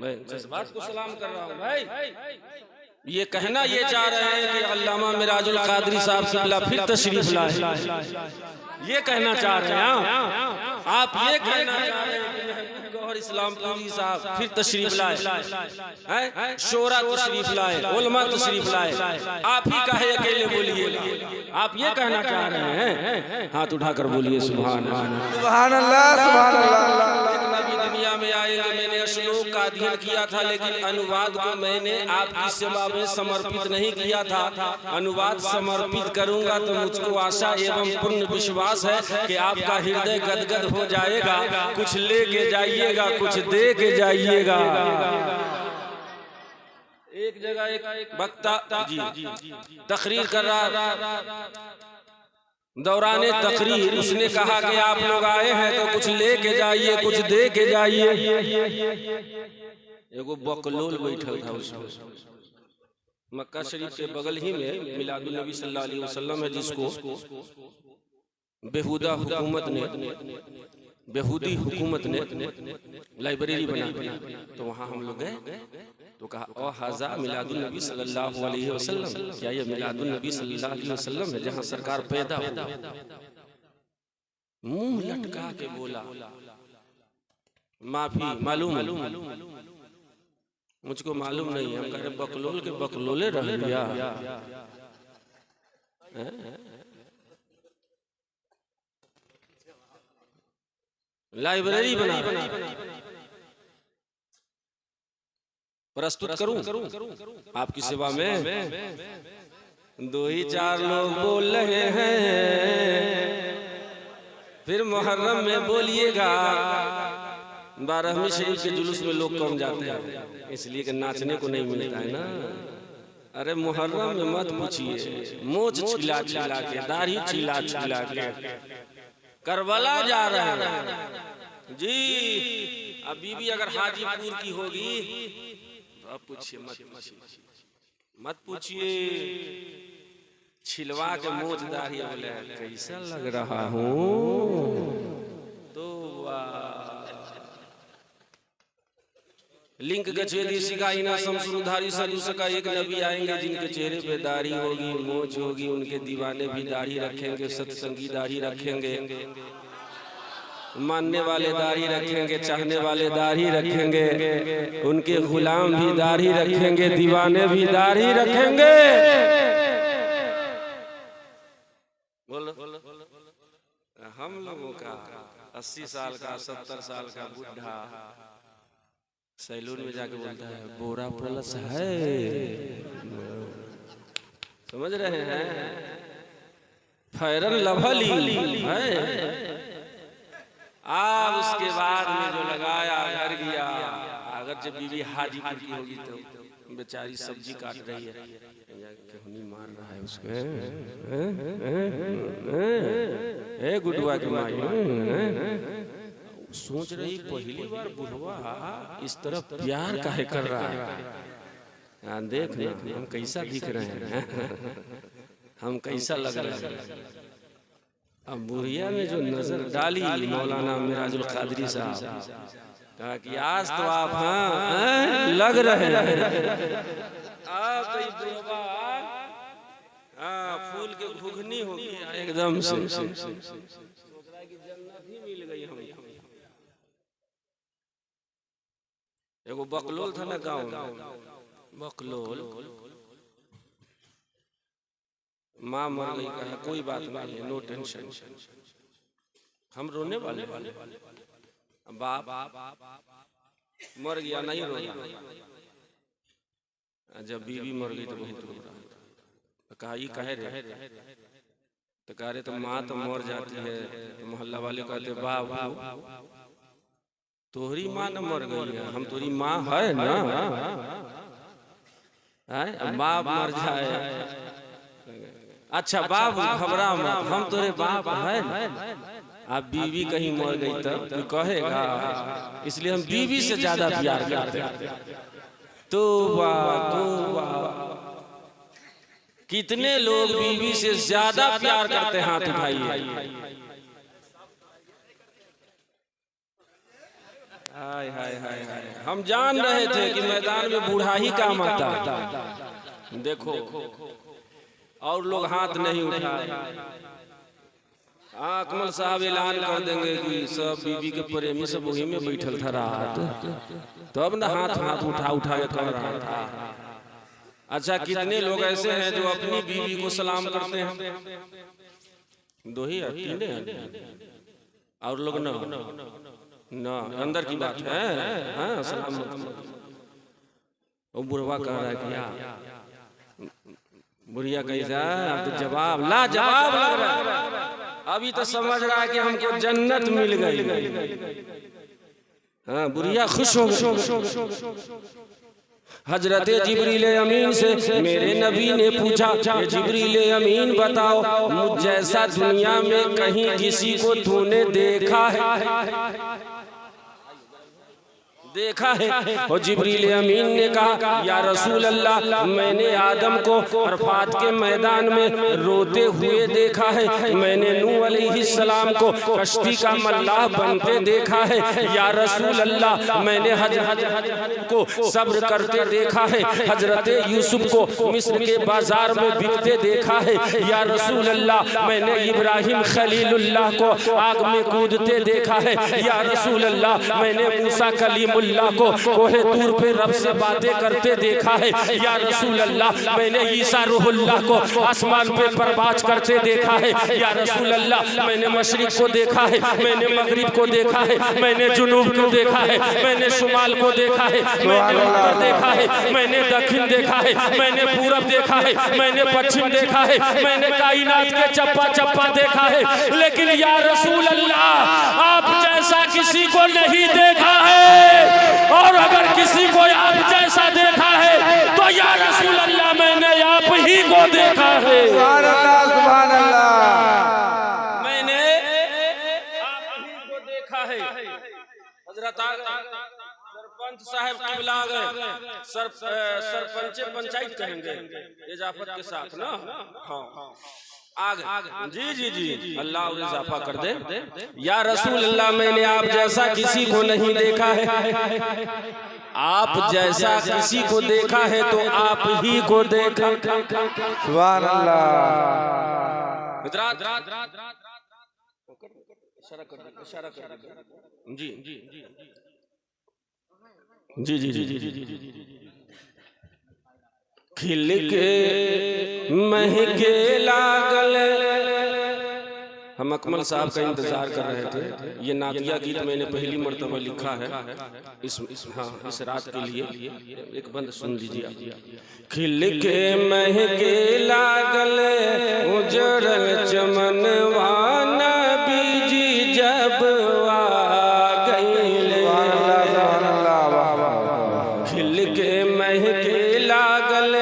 मैं जज्बात को सलाम कर रहा हूँ भाई। ये कहना ये चाह रहे हैं कि अल्लामा मिराजुल कादरी साहब किबला फिर तशरीफ लाए, ये कहना चाह रहे हैं आप। ये कहना चाह रहे हैं कि गौहर इस्लामपुरी साहब फिर तशरीफ लाए, शोरा तशरीफ लाए, उलमा तशरीफ लाए, आप ही काहे अकेले बोलिए, आप ये कहना चाह रहे हैं। हाथ उठाकर बोलिए सुभान अल्लाह, सुभान अल्लाह, सुभान अल्लाह। जितना भी दुनिया में आएंगे, मैंने श्लोक का अध्ययन किया था, लेकिन अनुवाद को मैंने आपकी सेवा में समर्पित नहीं किया था। अनुवाद समर्पित करूंगा तो मुझको आशा एवं पूर्ण विश्वास है कि आपका हृदय गदगद हो जाएगा। कुछ लेके जाइएगा, कुछ दे के जाइएगा। एक जगह एक वक्ता जी तकरीर कर रहा, दौराने तकरीर उसने कहा कि आप लोग आए हैं तो कुछ लेके जाइए, कुछ दे के जाइए। एगो बकलोल बैठल था उसमें, मक्का शरीफ के बगल ही में मिलादुल नबी सल्लल्लाहु अलैहि वसल्लम है, जिसको बेहुदा हुकूमत ने लाइब्रेरी बना दी। तो वहाँ हम लोग गए तो कहा ओ हाजा मिलादुल नबी सल्लल्लाहु अलैहि वसल्लम, क्या ये मिलादुल नबी सल्लल्लाहु अलैहि वसल्लम है जहाँ सरकार पैदा हो? मुंह लटका के बोला माफी, मालूम मुझको मालूम नहीं है। हम कह रहे बकलोल के बकलोले रह गया। लाइब्रेरी बना प्रस्तुत करूं आपकी सेवा में। 2 ही 4 लोग बोल रहे हैं, फिर मुहर्रम में बोलिएगा। 12वीं शरीफ के जुलूस में लोग कम जाते हैं, इसलिए कि नाचने को नहीं मिलता है ना। अरे मुहर्रम में मत पूछिए, मोच छिला छिला के, दाढ़ी छिला छिला के करबला जा रहे हैं जी। अब बीबी अगर हाजीपुर की होगी तो अब पूछिए, मत पूछिए। छिलवा के मोच दाढ़ी बोले कैसा लग रहा हूँ तो लिंक गछेदी सिगाइना शमसुरधारी सलूस का एक नबी आएंगे जिनके चेहरे पे दाढ़ी होगी, मोछ होगी। उनके दीवाने भी दाढ़ी रखेंगे, सत्संगी दाढ़ी रखेंगे, मानने वाले दाढ़ी रखेंगे, चाहने वाले दाढ़ी रखेंगे, उनके गुलाम भी दाढ़ी रखेंगे, दीवाने भी दाढ़ी रखेंगे। बोलो हम लोगों का 80 साल का 70 साल का बुढ़ा सैलून में जाके बोलता है बोरा प्लस है, समझ रहे हैं? फेरन लवली है। आप उसके बाद में जो लगाया घर गया, अगर जब बीवी हाजीपुर की होगी तो बेचारी सब्जी काट रही है, कहनी मार रहा है उसको, गुडुआ की माई सोच रही पहली बार बुढ़वा इस तरफ प्यार काहे कर रहा है। देख ना हम कैसा दिख रहे हैं, हम कैसा लग रहे हैं। अब बुढ़िया में जो नजर डाली मौलाना मिराजुल कादरी साहब, कहा कि आज तो आप हाँ लग रहे हैं, आप बुढ़वा फूल के घुघनी हो गया एकदम से, जन्नत ही मिल गई हम। एगो बकलोल था ना गाँव, बकलोल माँ मर गई, कहा कोई बात नहीं है, नो टेंशन, हम रोने वाले बाप मर गया नहीं रोना, जब बीवी मर गई तो बहुत रो रहा। तो कहा ये कहे रे, तो कह रहे तो माँ तो मर जाती है, तो मोहल्ला वाले कहते बाबू तोहरी माँ न मर गई है, हम तोरी माँ है ना, बाप मर जाए, अच्छा बाबू घबरा मत, हम तोरे बाप है ना। आप बीवी कहीं मर गई तब तो कहेगा, इसलिए हम बीवी से ज्यादा प्यार करते हैं। तो कितने लोग बीवी से ज्यादा प्यार करते हैं, हाथ उठाइए। हाय हाय हाय हाय, हम जान रहे थे कि मैदान में बूढ़ा ही काम आता। देखो और लोग हाथ नहीं उठाए, अकमल साहब ऐलान कर देंगे कि सब बीबी के प्रेमी सब वही में बैठल था रात, तब न हाथ उठा के कर रहा था। अच्छा कितने लोग ऐसे हैं जो अपनी बीवी को सलाम करते हैं, दो ही तीन और लोग ना अंदर की बात है, हाँ सलाम। वो बुढ़वा कह रहा है कि बुढ़िया कैसा, अब तो जवाब ला जवाब लग रहा है, अभी तो समझ रहा है कि हमको जन्नत मिल गई। हाँ बुढ़िया खुश हो गई। हजरत जिब्रील अमीन से मेरे नबी ने पूछा, जिब्रील अमीन बताओ मुझ जैसा दुनिया में कहीं किसी को तूने देखा है? और जिब्रील अमीन ने कहा या रसूल अल्लाह, मैंने आदम को अरफात के मैदान में रोते हुए देखा है, मैंने नूह अलैहिस्सलाम को कश्ती का मल्लाह बनते देखा है। या रसूल अल्लाह, मैंने हजरत को सब्र करते देखा है, हजरत यूसुफ को मिस्र के बाजार में बिकते देखा है। या रसूल अल्लाह, मैंने इब्राहिम खलीलुल्लाह को आग में कूदते देखा है। या रसूल अल्लाह, मैंने मूसा कलीमुल्लाह को कोहे तूर पे रब से बातें करते देखा है। या रसूल अल्लाह, मैंने ईसा रूहुल्लाह को आसमान पे परवाज करते देखा है। या रसूल अल्लाह, मैंने मशरिक को देखा है, मैंने मगरिब को देखा है, मैंने जुनूब को देखा है, मैंने शुमाल को देखा है, मैंने उत्तर देखा है, मैंने दक्षिण देखा है, मैंने पूरब देखा है, मैंने पश्चिम देखा है, मैंने कायनात के चप्पा चप्पा देखा है। लेकिन या रसूल अल्लाह, आप जैसा किसी को नहीं देखा है, और अगर किसी को आप जैसा देखा है तो या रसूल अल्लाह, मैंने आप ही को देखा है। सुभान अल्लाह, सुभान अल्लाह, मैंने आप ही को देखा है। हजरत सरपंच साहब किबला गए, सरपंच पंचायत कहेंगे इजाफत के साथ ना, हाँ आगे जी जी जी, अल्लाह इजाफा कर दे। या रसूल अल्लाह, मैंने आप जैसा किसी को नहीं देखा है, आप जैसा किसी को देखा है तो आप ही को देखा। सुभान अल्लाह। जी जी जी जी जी, खिल के महके लागल। हम अकमल साहब का इंतजार कर रहे थे। ये नातिया गीत मैंने पहली मर्तबा लिखा है इस रात के लिए। एक बंद सुन लीजिए। खिल के महके लागल उजड़ल चमनवा, नबी जब आ गइले। खिल के महके लागल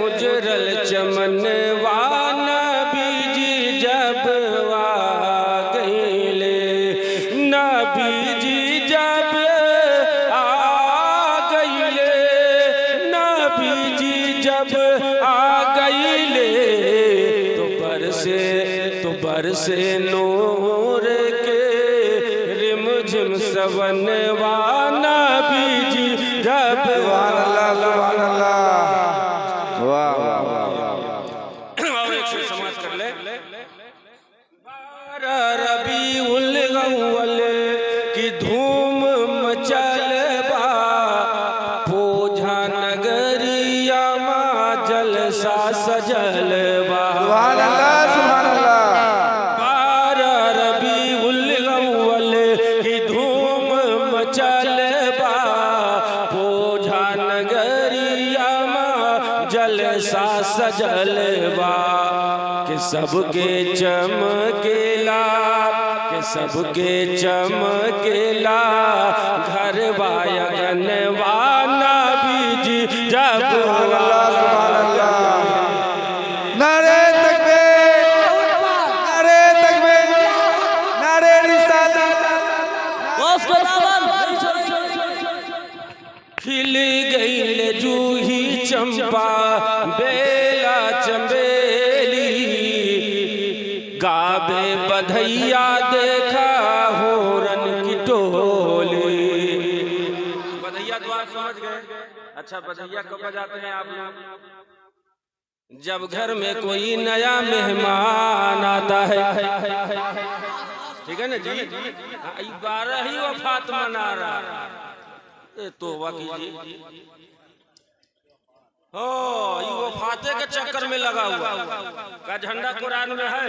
उजड़ल चमनवा, नबी जब आ गइले। नबी बरसे नूर के रिमझिम सवनवाना बीजी जब सुभान अल्लाह वाह वाह वाह और एक से समाज कर ले रबीउल अव्वल की धूम मचल बा पोझा नगरिया माँ जलसा सजल बा सुभान अल्लाह रबीउल अव्वल की धूम मचल बा पोझा नगरिया माँ जलसा सजल बा के सबके चमकेला के सबके चमकेला घर बायगनवाना बीजी जब नारे तकबीर नारे तकबीर नारे रिसालत खिल गई जूही चंपा बेला चंबेली गाबे बधैया देखा होरन की टोली। बधैया तो आप समझ गए। अच्छा बधैया कब बजाते हैं आप लोग? जब घर में कोई नया मेहमान आता है, ठीक है ना जी? 12 ही वफात मना रहा है, तौबा कीजिए। हो ये वफाते के चक्कर में लगा हुआ का झंडा कुरान में है।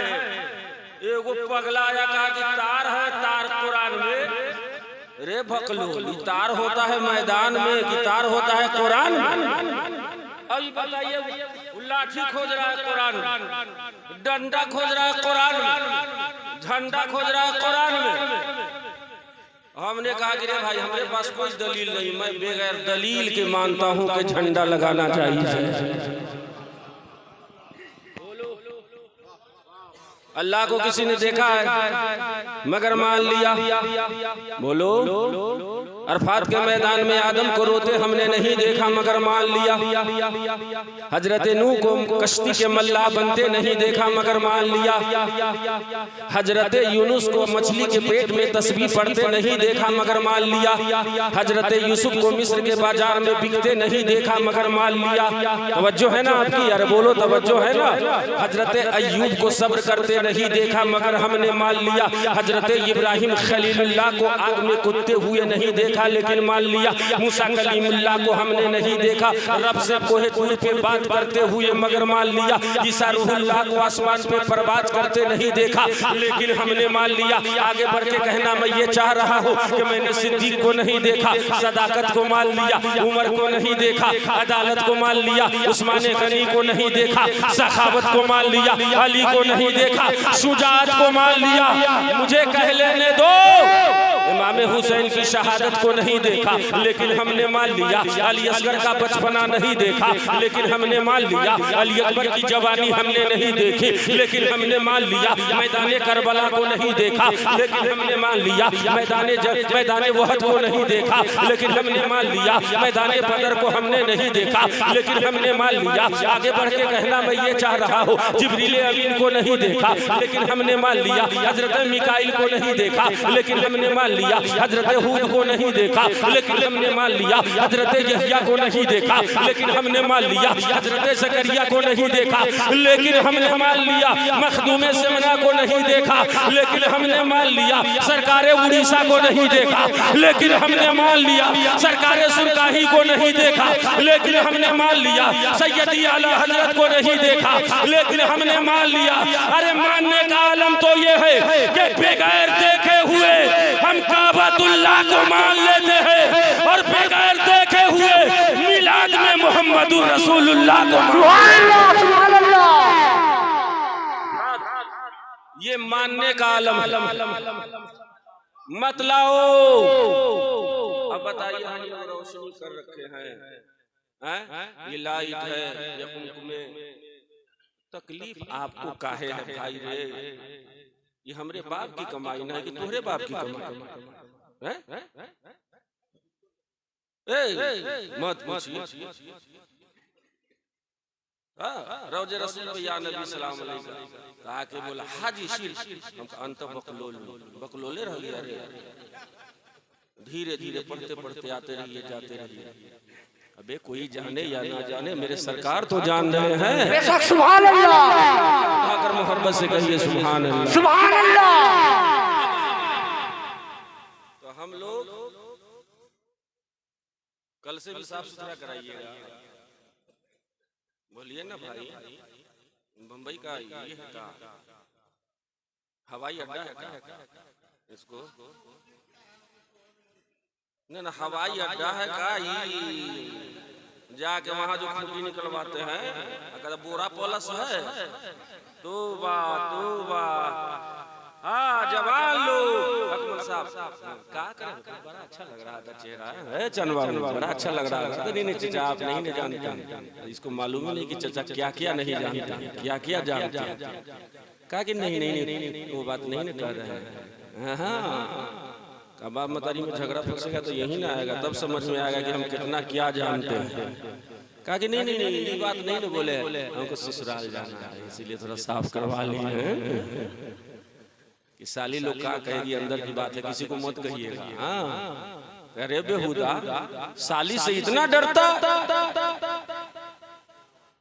एगो पगला आया कहा कि तार है, तार कुरान में। रे भकलो, तार होता है मैदान में कि तार होता है कुरान में? अभी बताइए, लाठी खोज रहा है कुरान में, डंडा खोज रहा है कुरान में, झंडा खोज रहा है कुरान में। हमने कहा कि रे भाई हमारे पास कोई दलील नहीं, मैं बगैर दलील के मानता हूं कि झंडा लगाना चाहिए। अल्लाह को किसी ने देखा है मगर मान लिया। बोलो, अरफात के मैदान में आदम को रोते हमने नहीं देखा मगर मान लिया। हजरत नूह को कश्ती के मल्लाह बनते नहीं देखा मगर मान लिया। हजरत यूनुस को मछली के पेट में तस्बीह पढ़ते नहीं देखा मगर मान लिया। हजरत यूसुफ को मिस्र के बाजार में बिकते नहीं देखा मगर मान लिया। तवज्जो है ना आपकी? अरे बोलो तवज्जो है ना? हजरत अय्यूब को सब्र करते नहीं देखा मगर हमने मान लिया। हजरत इब्राहिम खलीलुल्लाह को आग में कूदते हुए नहीं देखा लेकिन मान लिया। मूसा कलीमुल्लाह को हमने नहीं देखा रब से कोहे तूर पे बात करते हुए मगर मान लिया। ईसा रूहुल्लाह को आसमान पे परवाज करते नहीं देखा लेकिन हमने मान लिया। आगे बढ़ के कहना मैं ये चाह रहा हूँ कि मैंने सिद्दीक को नहीं देखा, सदाकत को मान लिया। उमर को नहीं देखा, अदालत को मान लिया। उस्मान गनी को नहीं देखा, सखावत को मान लिया। अली को नहीं देखा, शुजाअत को मान लिया। मुझे कह लेने दो, इमाम हुसैन की शहादत को नहीं देखा लेकिन हमने मान लिया। अली असगर का बचपना नहीं देखा लेकिन हमने मान लिया। अली अकबर की जवानी हमने नहीं देखी लेकिन हमने मान लिया। मैदान करबला को नहीं देखा लेकिन हमने मान लिया। मैदान वहद को नहीं देखा लेकिन हमने मान लिया। मैदान बदर को हमने नहीं देखा लेकिन हमने मान लिया। आगे बढ़ के कहना मैं ये चाह रहा हूँ, जिब्रील अमीन को नहीं देखा लेकिन हमने मान लिया। हजरत मिकाइल को नहीं देखा लेकिन हमने मान लिया। हजरत हूद को नहीं देखा लेकिन हमने मान लिया। हजरत यहया को नहीं देखा लेकिन हमने मान लिया। हजरत जकरिया को नहीं देखा लेकिन हमने मान लिया। मखदूम सेमना को नहीं देखा लेकिन हमने मान लिया। सरकार उड़ीसा को नहीं देखा लेकिन हमने मान लिया। सरकार सुरकाही को नहीं देखा लेकिन हमने मान लिया। सैयदी आला हजरत को नहीं देखा लेकिन हमने मान लिया। अरे मानने का आलम तो ये है कि बगैर देखे हुए हम काबतुल्लाह को मान लेते हैं और बगैर देखे हुए मिलाद में मोहम्मदुर रसूलुल्लाह को ये मानने का आलम मत लाओ। अब बताइए हम लोग रोशनी कर रखे हैं, ये लाइट है या कुमकुमे, तकलीफ आपको काहे है भाई रे? ये हमरे बाप की कमाई ना है कि तोहरे बाप की कमाई है? मत पूछिए। रोजे रसूल या नबी सलाम अलैहि कहा के बोला हाजी शील हमका अंत बकलोले रह गया रे। धीरे धीरे पढ़ते पढ़ते आते रहिए जाते रहिए। अबे कोई जाने या ना जाने मेरे सरकार तो जान रहे हैं। बेशक सुभान अल्लाह। उठाकर मोहब्बत से कहिए सुभान अल्लाह। सुभान अल्लाह। तो हम लोग कल से भी साफ सुथरा कराइएगा। बोलिए ना भाई, मुंबई का ये है का हवाई अड्डा है का इसको ना हवाई अड्डा है का जाके वहां जो खूंटी निकलवाते हैं अगर बोरा पलस है तो हाँ जवान लोग अकमल साहब क्या करें। बड़ा अच्छा लग रहा था चेहरा है चनवा, बड़ा अच्छा लग रहा था। नहीं नहीं चचा आप नहीं जानते, इसको मालूम ही नहीं कि चचा क्या क्या नहीं जानता, क्या क्या जानता। कहा कि नहीं नहीं नहीं वो बात नहीं ना कर रहे हैं। हाँ बाप मतारी में झगड़ा फंसेगा तो यही ना आएगा, तब समझ में आएगा कि हम कितना क्या जानते हैं। कहा कि नहीं नहीं नहीं ये बात नहीं ना बोले, हमको ससुराल जाना है इसीलिए थोड़ा साफ करवा लिए कि साली लोग क्या कहेगी, अंदर की बात है किसी को मत कहिएगा। हाँ अरे बेहुदा साली से इतना डरता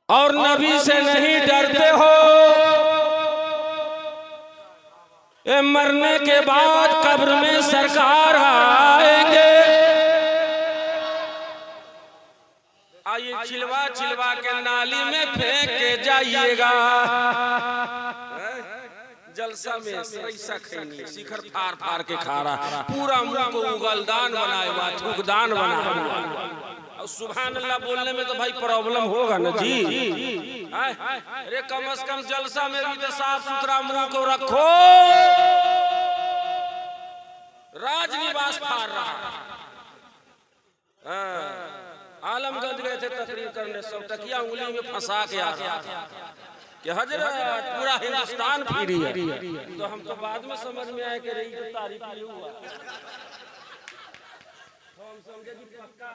और नबी से नहीं डरते हो। ए मरने के बाद कब्र में सरकार आएंगे। आइए चिलवा चिलवा के नाली में फेंक के जाइएगा। जलसा में सरैसा खैनी शिखर फाड़ फाड़ के खा रहा, पूरा मुंह को उगलदान बनाए हुआ, थूकदान बनाए हुआ। और सुभान अल्लाह बोलने में तो भाई प्रॉब्लम होगा ना जी। अरे कम से कम जलसा में भी तो साफ सुथरा मुंह को रखो। राजनिवास फाड़ रहा। आलमगंज गए थे तकरीर करने, सब तकिया उंगली में फंसा के आ रहा था कि हजरत पूरा हिंदुस्तान फिरी है। तो हम तो बाद में समझ में आए कि रही तारीफ ही हुआ। हम समझे कि पक्का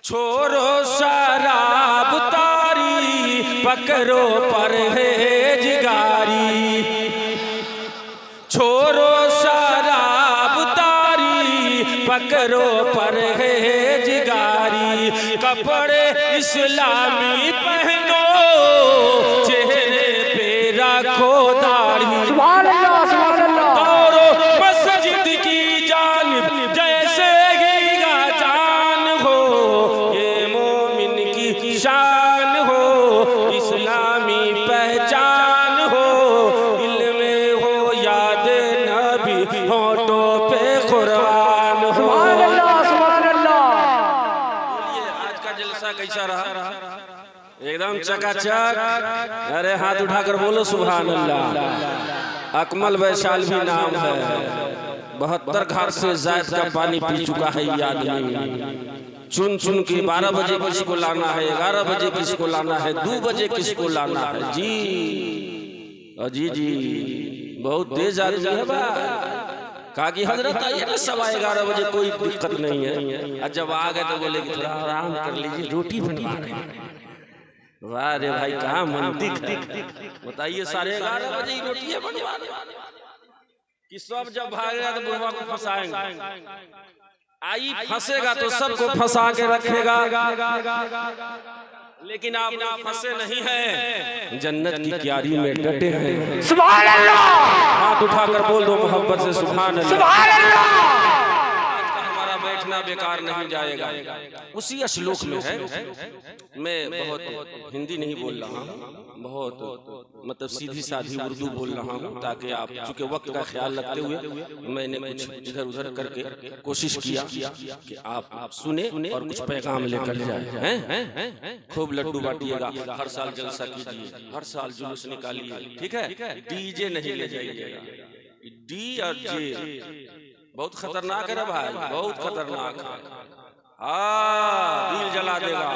छोरो शराब तारी पकड़ो परहेजगारी। छोरो शराब तारी पकड़ो परहेजगारी। कपड़े इस्लामी पहनो चेहरे पे रखो दाढ़ी। सुभान अल्लाह सुभान अल्लाह। दौड़ो मस्जिद की जानिब जैसे ही जान हो। ये मोमिन की शान हो, इस्लामी पहचान हो। दिल में हो याद नबी, होठों पे कुरान हो। सुभान अल्लाह सुभान अल्लाह। आज का जलसा कैसा रहा? एकदम चकाचक। अरे हाथ उठाकर बोलो सुभान अल्लाह। अकमल वैशाल भी नाम है। 72 घाट से जायद का पानी पी चुका है ये आदमी। चुन चुन के 12 बजे किसको लाना है, 11 बजे किसको लाना है, 2 बजे किसको लाना है। जी जी जी बहुत तेज आदमी है बा। कहा कि हजरत आइए ना 11:15 बजे कोई दिक्कत नहीं है। और जब आ गए तो बोले कि थोड़ा आराम कर लीजिए, रोटी बनवा रहे हैं। वाह रे भाई कहाँ मंतिक है। बताइए 11:30 बजे ही रोटी बनवा रहे कि सब जब भागेगा तो बुढ़वा को फंसाएंगे। आई फंसेगा तो सबको फंसा के रखेगा। लेकिन आप लोग फंसे नहीं हैं, जन्नत की क्यारी में डटे हैं। सुभान अल्लाह। हाथ उठाकर बोल दो मोहब्बत से सुभान अल्लाह। सुभान अल्लाह। हमारा बैठना बेकार नहीं जाएगा। उसी श्लोक में है, मैं बहुत हिंदी नहीं बोल रहा हूँ, बहुत मतलब सीधी साधी उर्दू बोल रहा हूँ ताकि आप चूंकि वक्त का ख्याल रखते हुए मैंने कुछ इधर उधर करके कोशिश किया कि आप सुने और कुछ पैगाम लेकर जाए। खूब लड्डू बांटिएगा, हर साल जलसा कीजिए, हर साल जुलूस निकालिए, ठीक है। डीजे नहीं ले जाइएगा, डी और जे बहुत खतरनाक है भाई, बहुत खतरनाक है। दिल जला देगा,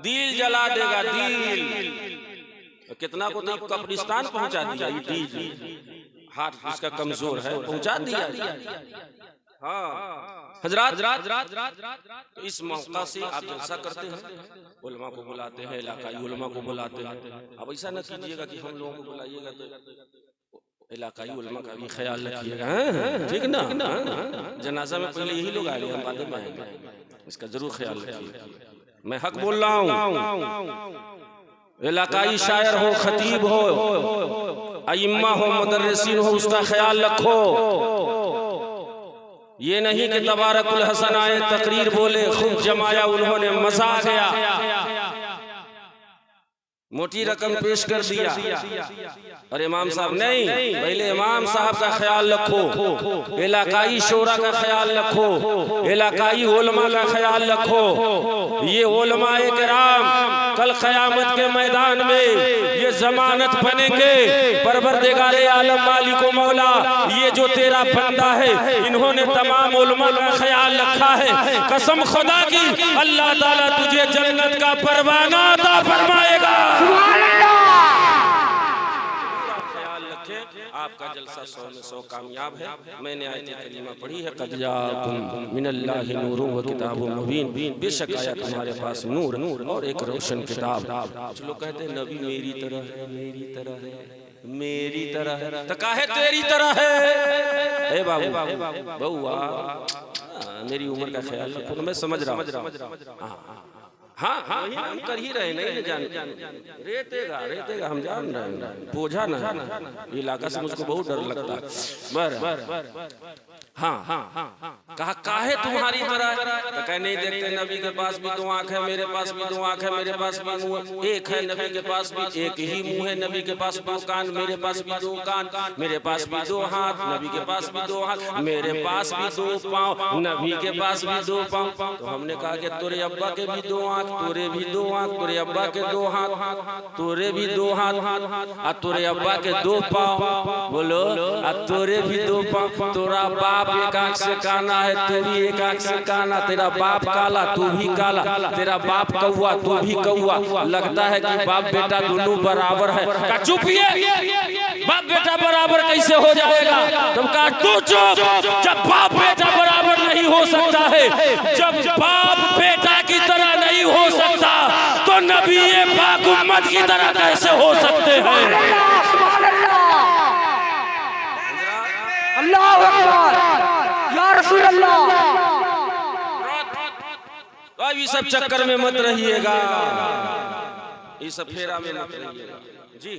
दिल जला देगा, दिल कितना को तो कब्रिस्तान पहुंचा दिया। ये डीजे हाथ इसका कमजोर है, पहुंचा दिया। हाँ हजरात, तो इस मौका से आप जलसा करते हैं, उलमा को बुलाते हैं, इलाकाई उलमा को बुलाते हैं। अब ऐसा न कीजिएगा कि हम लोगों को बुलाइएगा तो इलाकाई उलमा का भी ख्याल रखिएगा, ठीक ना। जनाजा में पहले यही लोग आएंगे, हम बाद में आएंगे, इसका जरूर ख्याल रखिएगा। मैं हक बोल रहा हूँ। इलाकाई शायर हो, खतीब हो, अइम्मा हो, मुदर्रिसीन हो, उसका ख्याल रखो। ये नहीं कि तबारकुल हसन आए, तकरीर बोले, खूब जमाया उन्होंने, मजा आ गया, मोटी रकम पेश कर दिया, और इमाम साहब नहीं, पहले इमाम साहब का ख्याल रखो, इलाकाई शोरा का ख्याल रखो, इलाकाई उलमा का ख्याल रखो। ये उलमाए किराम कल क़यामत के मैदान में ये जमानत बनेंगे, परवरदिगारे आलम मालिक व मौला, ये जो तेरा बंदा है, इन्होंने तमाम उलमा का ख्याल रखा है। कसम खुदा की, अल्लाह ताला तुझे जन्नत का परवाना अता फरमाएगा। ख्याल रखें, आपका जलसा 100 में 100 कामयाब है। मैंने आयत करीमा पढ़ी है, क़द जाअकुम मिनल्लाहि नूरुन व किताबुम मुबीन, बेशक आया तुम्हारे पास नूर और एक रोशन किताब। कुछ लोग कहते हैं नबी मेरी तरह है, मेरी तरह है, मेरी तरह है, तो काहे तेरी तरह है? ए बाबू बउआ, मेरी उम्र का ख्याल रखो। मैं समझ रहा हूँ, हाँ, हम कर ही रहे, नहीं जान रेतेगा हम जान रहे हैं, बोझा ना इलाका से मुझको बहुत डर लगता है। हाँ, कहा काहे तुम्हारी तरह, तो कहे नहीं देखते नबी के पास भी 2 आँख है, मेरे पास भी 2 आँख है, मेरे पास भी मुँह एक है, नबी के पास भी एक ही मुँह है, नबी के पास 2 कान, मेरे पास भी 2 कान, मेरे पास भी 2 हाथ, नबी के पास भी 2 हाथ, मेरे पास भी 2 पाँव, नबी के पास भी 2 पाँव। तो हमने कहा कि तोरे अब्बा के भी 2 आँख, तोरे भी 2 आँख, तोरे अब्बा के 2 हाथ, तोरे भी 2 हाथ, और तोरे अब्बा के 2 पाँव, बोलो, और तोरे भी 2 पाँव। तोरा बाप एक आँख से काना है, तू भी एक आँख से काना, तेरा बाप काला तू भी काला, तेरा बाप कौआ तू भी कौआ, लगता है कि बाप बेटा दोनों बराबर है। का चुप, ये बाप बेटा बराबर कैसे हो जाएगा? तुम कहा तू चुप, जब बाप बेटा बराबर नहीं हो सकता है, जब बाप बेटा की तरह नहीं हो सकता, तो नबी पाक उम्मत की तरह कैसे हो सकते हैं? अल्लाहु अकबर, या रसूल अल्लाह। अभी सब चक्कर में मत रहिएगा, इस फेरा में मत रहिएगा जी।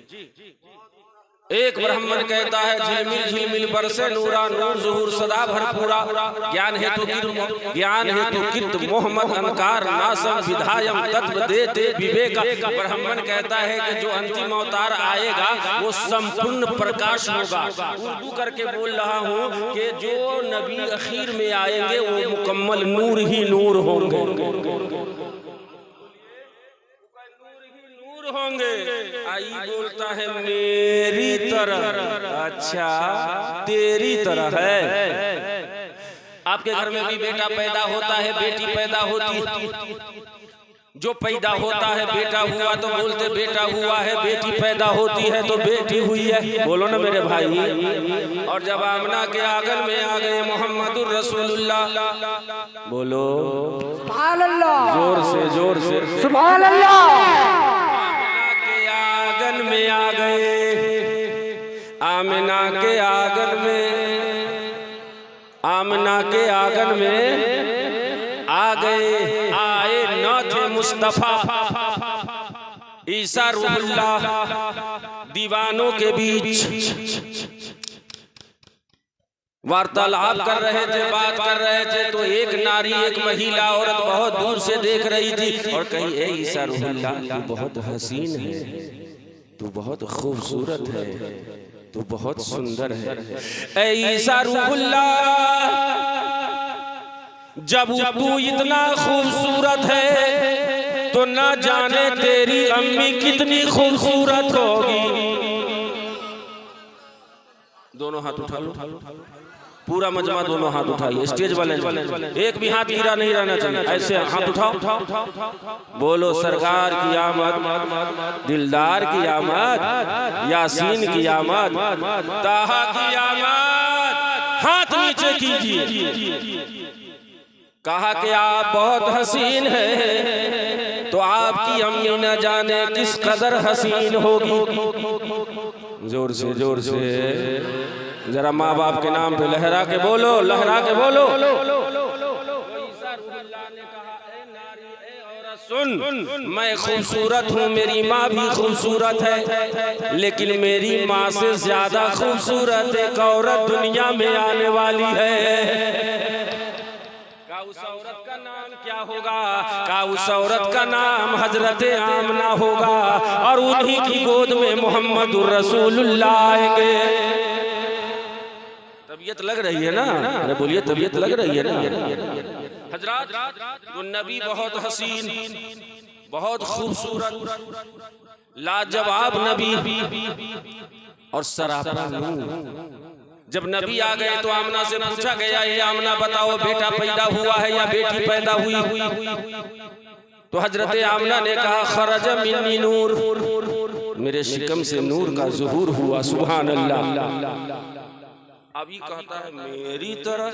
एक ब्राह्मण कहता है, झिलमिल झिलमिल बरसे नूरा नूर ज़ुहूर सदा भरपूरा, ज्ञान हेतु कीर्त मोहम्मद अनकार नासम विधायम तत्व देते विवेका। ब्राह्मण कहता है कि जो अंतिम अवतार आएगा वो संपूर्ण प्रकाश होगा। उर्दू करके बोल रहा हूँ कि जो नबी अखीर में आएंगे वो मुकम्मल नूर ही नूर होंगे, होंगे। आई बोलता है मेरी तरह, अच्छा तेरी तरह है। आपके घर में भी बेटा पैदा होता है, बेटी पैदा होती है। जो पैदा होता है बेटा हुआ तो बोलते बेटा हुआ है, बेटी पैदा होती है तो बेटी हुई है, बोलो ना मेरे भाई। और जब आमना के आंगन में आ गए मोहम्मदुर रसूलुल्लाह, बोलो सुभान अल्लाह, जोर से सुभान अल्लाह। में आ गए, आमिना के आंगन में आ गए, आए न थे मुस्तफा ईसा रूहुल्लाह दीवानों के बीच वार्तालाप कर रहे थे, बात कर रहे थे, तो एक नारी, एक महिला औरत बहुत दूर से देख रही थी और कही, ए ईसा रूहुल्लाह, तू बहुत हसीन है, तू बहुत खूबसूरत है, तू बहुत सुंदर है। ऐ ईसा रूहुल्लाह, जब तू इतना खूबसूरत है तो ना जाने तेरी अम्मी कितनी खूबसूरत होगी। दोनों हाथ उठा लो, पूरा मजमा दोनों हाथ उठाइए, स्टेज वाले एक भी हाथ गिरा नहीं रहना चाहिए, ऐसे हाथ उठाओ, बोलो सरकार की आमद, दिलदार की आमद, यासीन की आमद, ताहा की आमद। हाथ नीचे कीजिए, कहा कि आप बहुत हसीन हैं, तो आपकी अम्मी न जाने किस कदर हसीन होगी। जोर से जरा माँ बाप के नाम पे लहरा के बोलो, लहरा के बोलो। सुन, मैं खूबसूरत हूँ, मेरी माँ भी खूबसूरत है, लेकिन मेरी माँ से ज्यादा खूबसूरत एक औरत दुनिया में आने वाली है। का उस औरत का नाम क्या होगा? का उस औरत का नाम हजरत आमना होगा, और उन्हीं की गोद में मोहम्मदुर रसूलुल्लाह आएंगे। तबीयत लग रही है ना? अरे बोलिए, तबीयत लग रही है ना? हजरत वो नबी बहुत हसीन, बहुत खूबसूरत, लाजवाब नबी और सरापा नूर। जब नबी आ गए तो आमना से पूछा गया, ये आमना बताओ बेटा पैदा हुआ है या बेटी पैदा हुई? तो हजरत आमना ने कहा, खरज मिन्नी नूर, मेरे शिकम से नूर का ज़ुहूर हुआ। सुभान अल्लाह। अभी कहता है मेरी तरह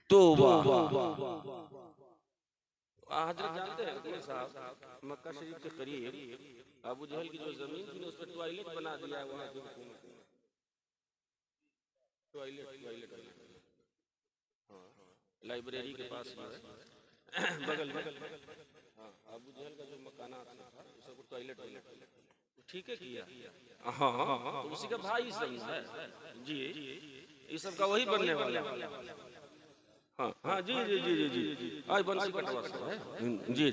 तौबा। हजरत जानते हैं साहब, मक्का शरीफ के करीब अबू जहल की जो जमीन थी उस पर टॉयलेट बना दिया है। वहाँ टॉयलेट लाइब्रेरी के पास बगल में अबू जहल का जो मकान था उसको टॉयलेट ठीक है किया। हाँ, उसी का भाई सही है जी, ये सब का वही बनने वाला। हाँ जी जी जी जी जी आज बंसी कटवा है जी।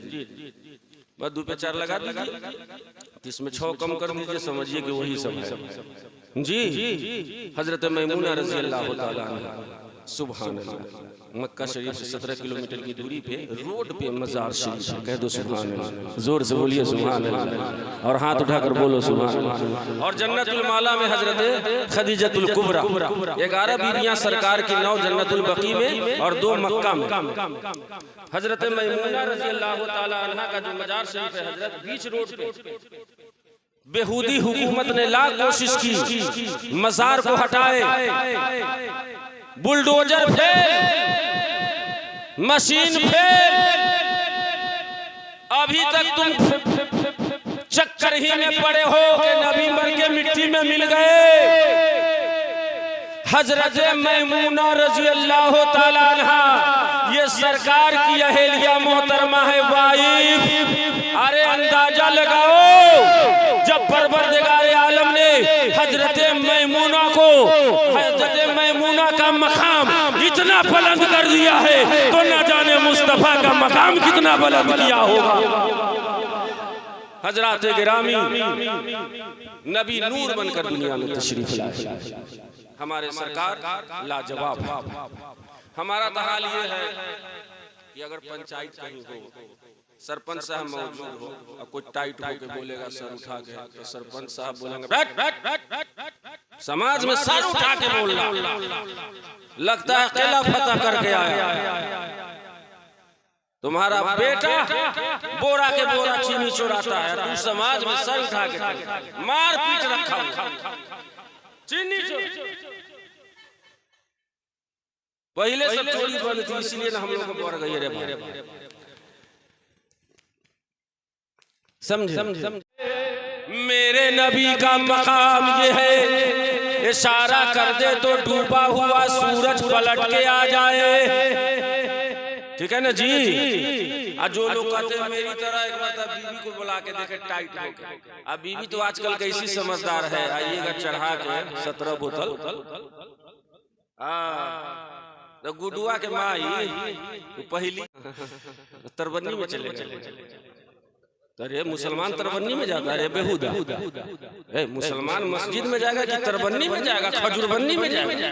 बस 2 पे 4 लगा दीजिए, इसमें 6 कम कर दीजिए, समझिए कि वही सब है जी। हजरत मैमूना रज़ी अल्लाह ताला अन्हा, सुभान अल्लाह। मक्का शरीफ से 17 किलोमीटर की दूरी पे रोड पे मजार शरीफ है। कह दो सुभान अल्लाह, जोर से बोलिए सुभान अल्लाह, और हाथ उठाकर बोलो सुभान अल्लाह। और जन्नतुल माला में हजरत खदीजतुल कुबरा, 11 बीवियां सरकार की 9 जन्नतुल बकी में और 2 मक्का में। हजरत मैमूना रज़ी अल्लाह ताला अन्हा का जो मजार शरीफ है हजरत बीच रोड पे, बेहूदी हुकूमत ने लाख कोशिश की मजार को हटाए, बुलडोजर फेल, मशीन फेल, अभी तक तुम चक्कर ही में पड़े हो कि नबी मर के मिट्टी में मिल गए। हजरत मैमूना रज़ी अल्लाह ताला अन्हा, ये सरकार की अहेलिया मोहतरमा है वाइफ। अरे अंदाजा लगाओ, जब परवरदिगार आलम ने हजरत मैमूना को, हजरत मैमूना का मकाम इतना बुलंद कर दिया है, तो न जाने मुस्तफा का मकाम कितना बुलंद किया होगा। हजरात गिरामी, नबी नूर बनकर दुनिया में तशरीफ लाए। हमारे सरकार लाजवाब। हमारा तो हाल ये है कि अगर पंचायत कहीं हो, सरपंच साहब मौजूद हो और कोई टाइट होके बोलेगा सर उठा के, तो सरपंच साहब बोलेंगे बैठ बैठ बैठ। समाज में सर उठा के बोलना लगता है किला फतह करके आया। तुम्हारा बेटा बोरा के बोरा चीनी चुराता है, तू समाज में सर उठा के मार पीट रखा चीनी पहले सब चोरी बंद थी, इसलिए ना हम लोग को बढ़ गई। अरे भाई समझे, मेरे नबी का मकाम ये है, इशारा कर दे तो डूबा हुआ सूरज पलट के आ जाए। ठीक है ना जी। आज जो लोग कहते हैं मेरी तरह एक बार बीवी को बुला के देखे टाइट होके, अब बीवी तो आजकल कैसी समझदार है, आइएगा चढ़ा के 17 बोतल। तो गुडुआ के माई पहली तरबन्नी में चले गए। अरे मुसलमान तरबन्नी में जाता है, बेहुदा। मुसलमान मस्जिद में जाएगा कि तरबन्नी में जाएगा, खजूरबन्नी में जाएगा?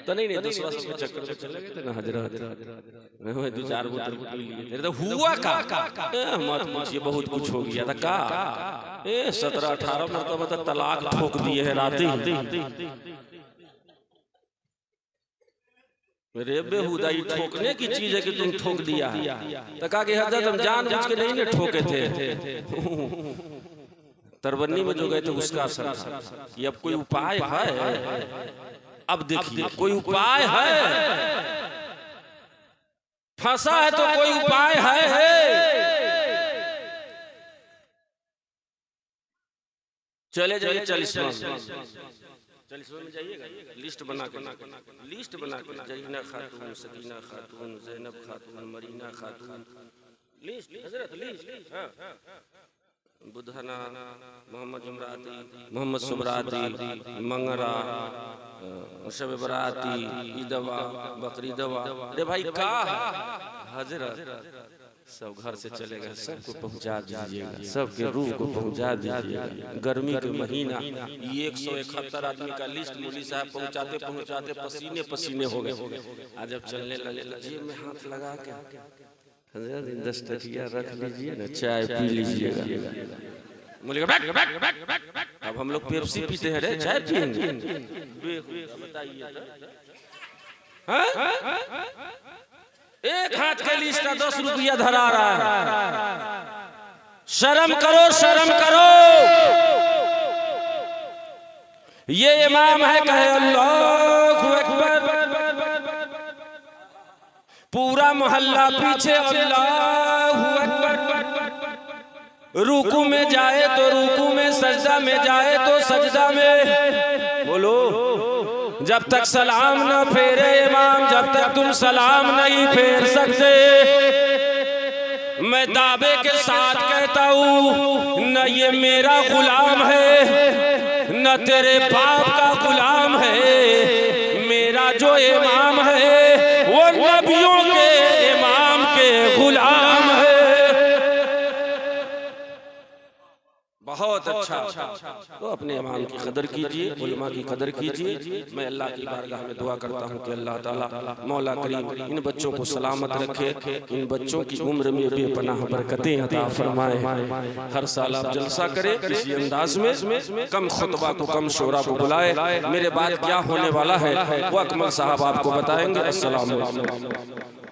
तो नहीं दूसरा सब चक्कर में चले गए थे ना हजरत। 2-4 बोतल पी लिए तो हुआ का मत पूछिए, बहुत कुछ हो गया था का। 17-18 मरतबा तक तलाक ठोक दिए है रात ही। रे बेहुदा, ये ठोकने की चीज है कि तुम ठोक दिया है। तो कहा कि हजरत हम जानबूझ के नहीं ने ठोके थे। तरबन्नी में जो गए थे उसका असर था कि अब कोई उपाय है। अब देखिए कोई उपाय है। फंसा है तो कोई उपाय है। चले जाइए 40वां में जाइएगा, लिस्ट बना के जरीना खातून, सकीना खातून, ज़ैनब खातून, मरीना खातून, लिस्ट हजरत लिस्ट। हाँ बुधना, मोहम्मद जुमराती, मोहम्मद सुबराती, मंगरा, शब बराती, ईदवा, बकरी दवा। अरे भाई का हजरत सब घर से चले गए, सबको पहुंचा दीजिएगा, सबके रूह को पहुंचा दीजिएगा। गर्मी के महीना 171 आदमी का लिस्ट मौलवी साहब पहुंचाते पहुंचाते पसीने पसीने हो गए। आज जब चलने लगे तो जेब में हाथ लगा के 10 टकिया रख लीजिए ना, चाय पी लीजिएगा। अब हम लोग पेप्सी पीते हैं रे, चाय पिएंगे? बताइए एक हाथ के लिस्ट का 10 रुपया धरा रहा है। शर्म करो, शर्म करो। ये इमाम है, कहे अल्लाहु अकबर, पूरा मोहल्ला पीछे अल्लाहु अकबर। रुकू में जाए तो रुकू में, सजदा में जाए तो सजदा में। बोलो, जब तक सलाम न फेरे इमाम, जब तक तुम सलाम नहीं फेर सकते, मैं दावे के साथ कहता हूँ, न ये मेरा गुलाम है न तेरे बाप का गुलाम है। मेरा जो इमाम है वो नबियों के इमाम के गुलाम है। बहुत अच्छा। तो अपने इमाम की कदर कीजिए, उलमा की कदर कीजिए। मैं अल्लाह की बारगाह में दुआ करता हूँ कि अल्लाह ताला मौला करीम इन बच्चों को सलामत रखे, इन बच्चों की उम्र में बेपनाह बरकतें अता फरमाए। हर साल आप जलसा करें इसी अंदाज में, कम खुतबा को कम शोरा को बुलाए। मेरे बाद क्या होने वाला है वो अकमल साहब आपको बताएंगे। अस्सलाम वालेकुम।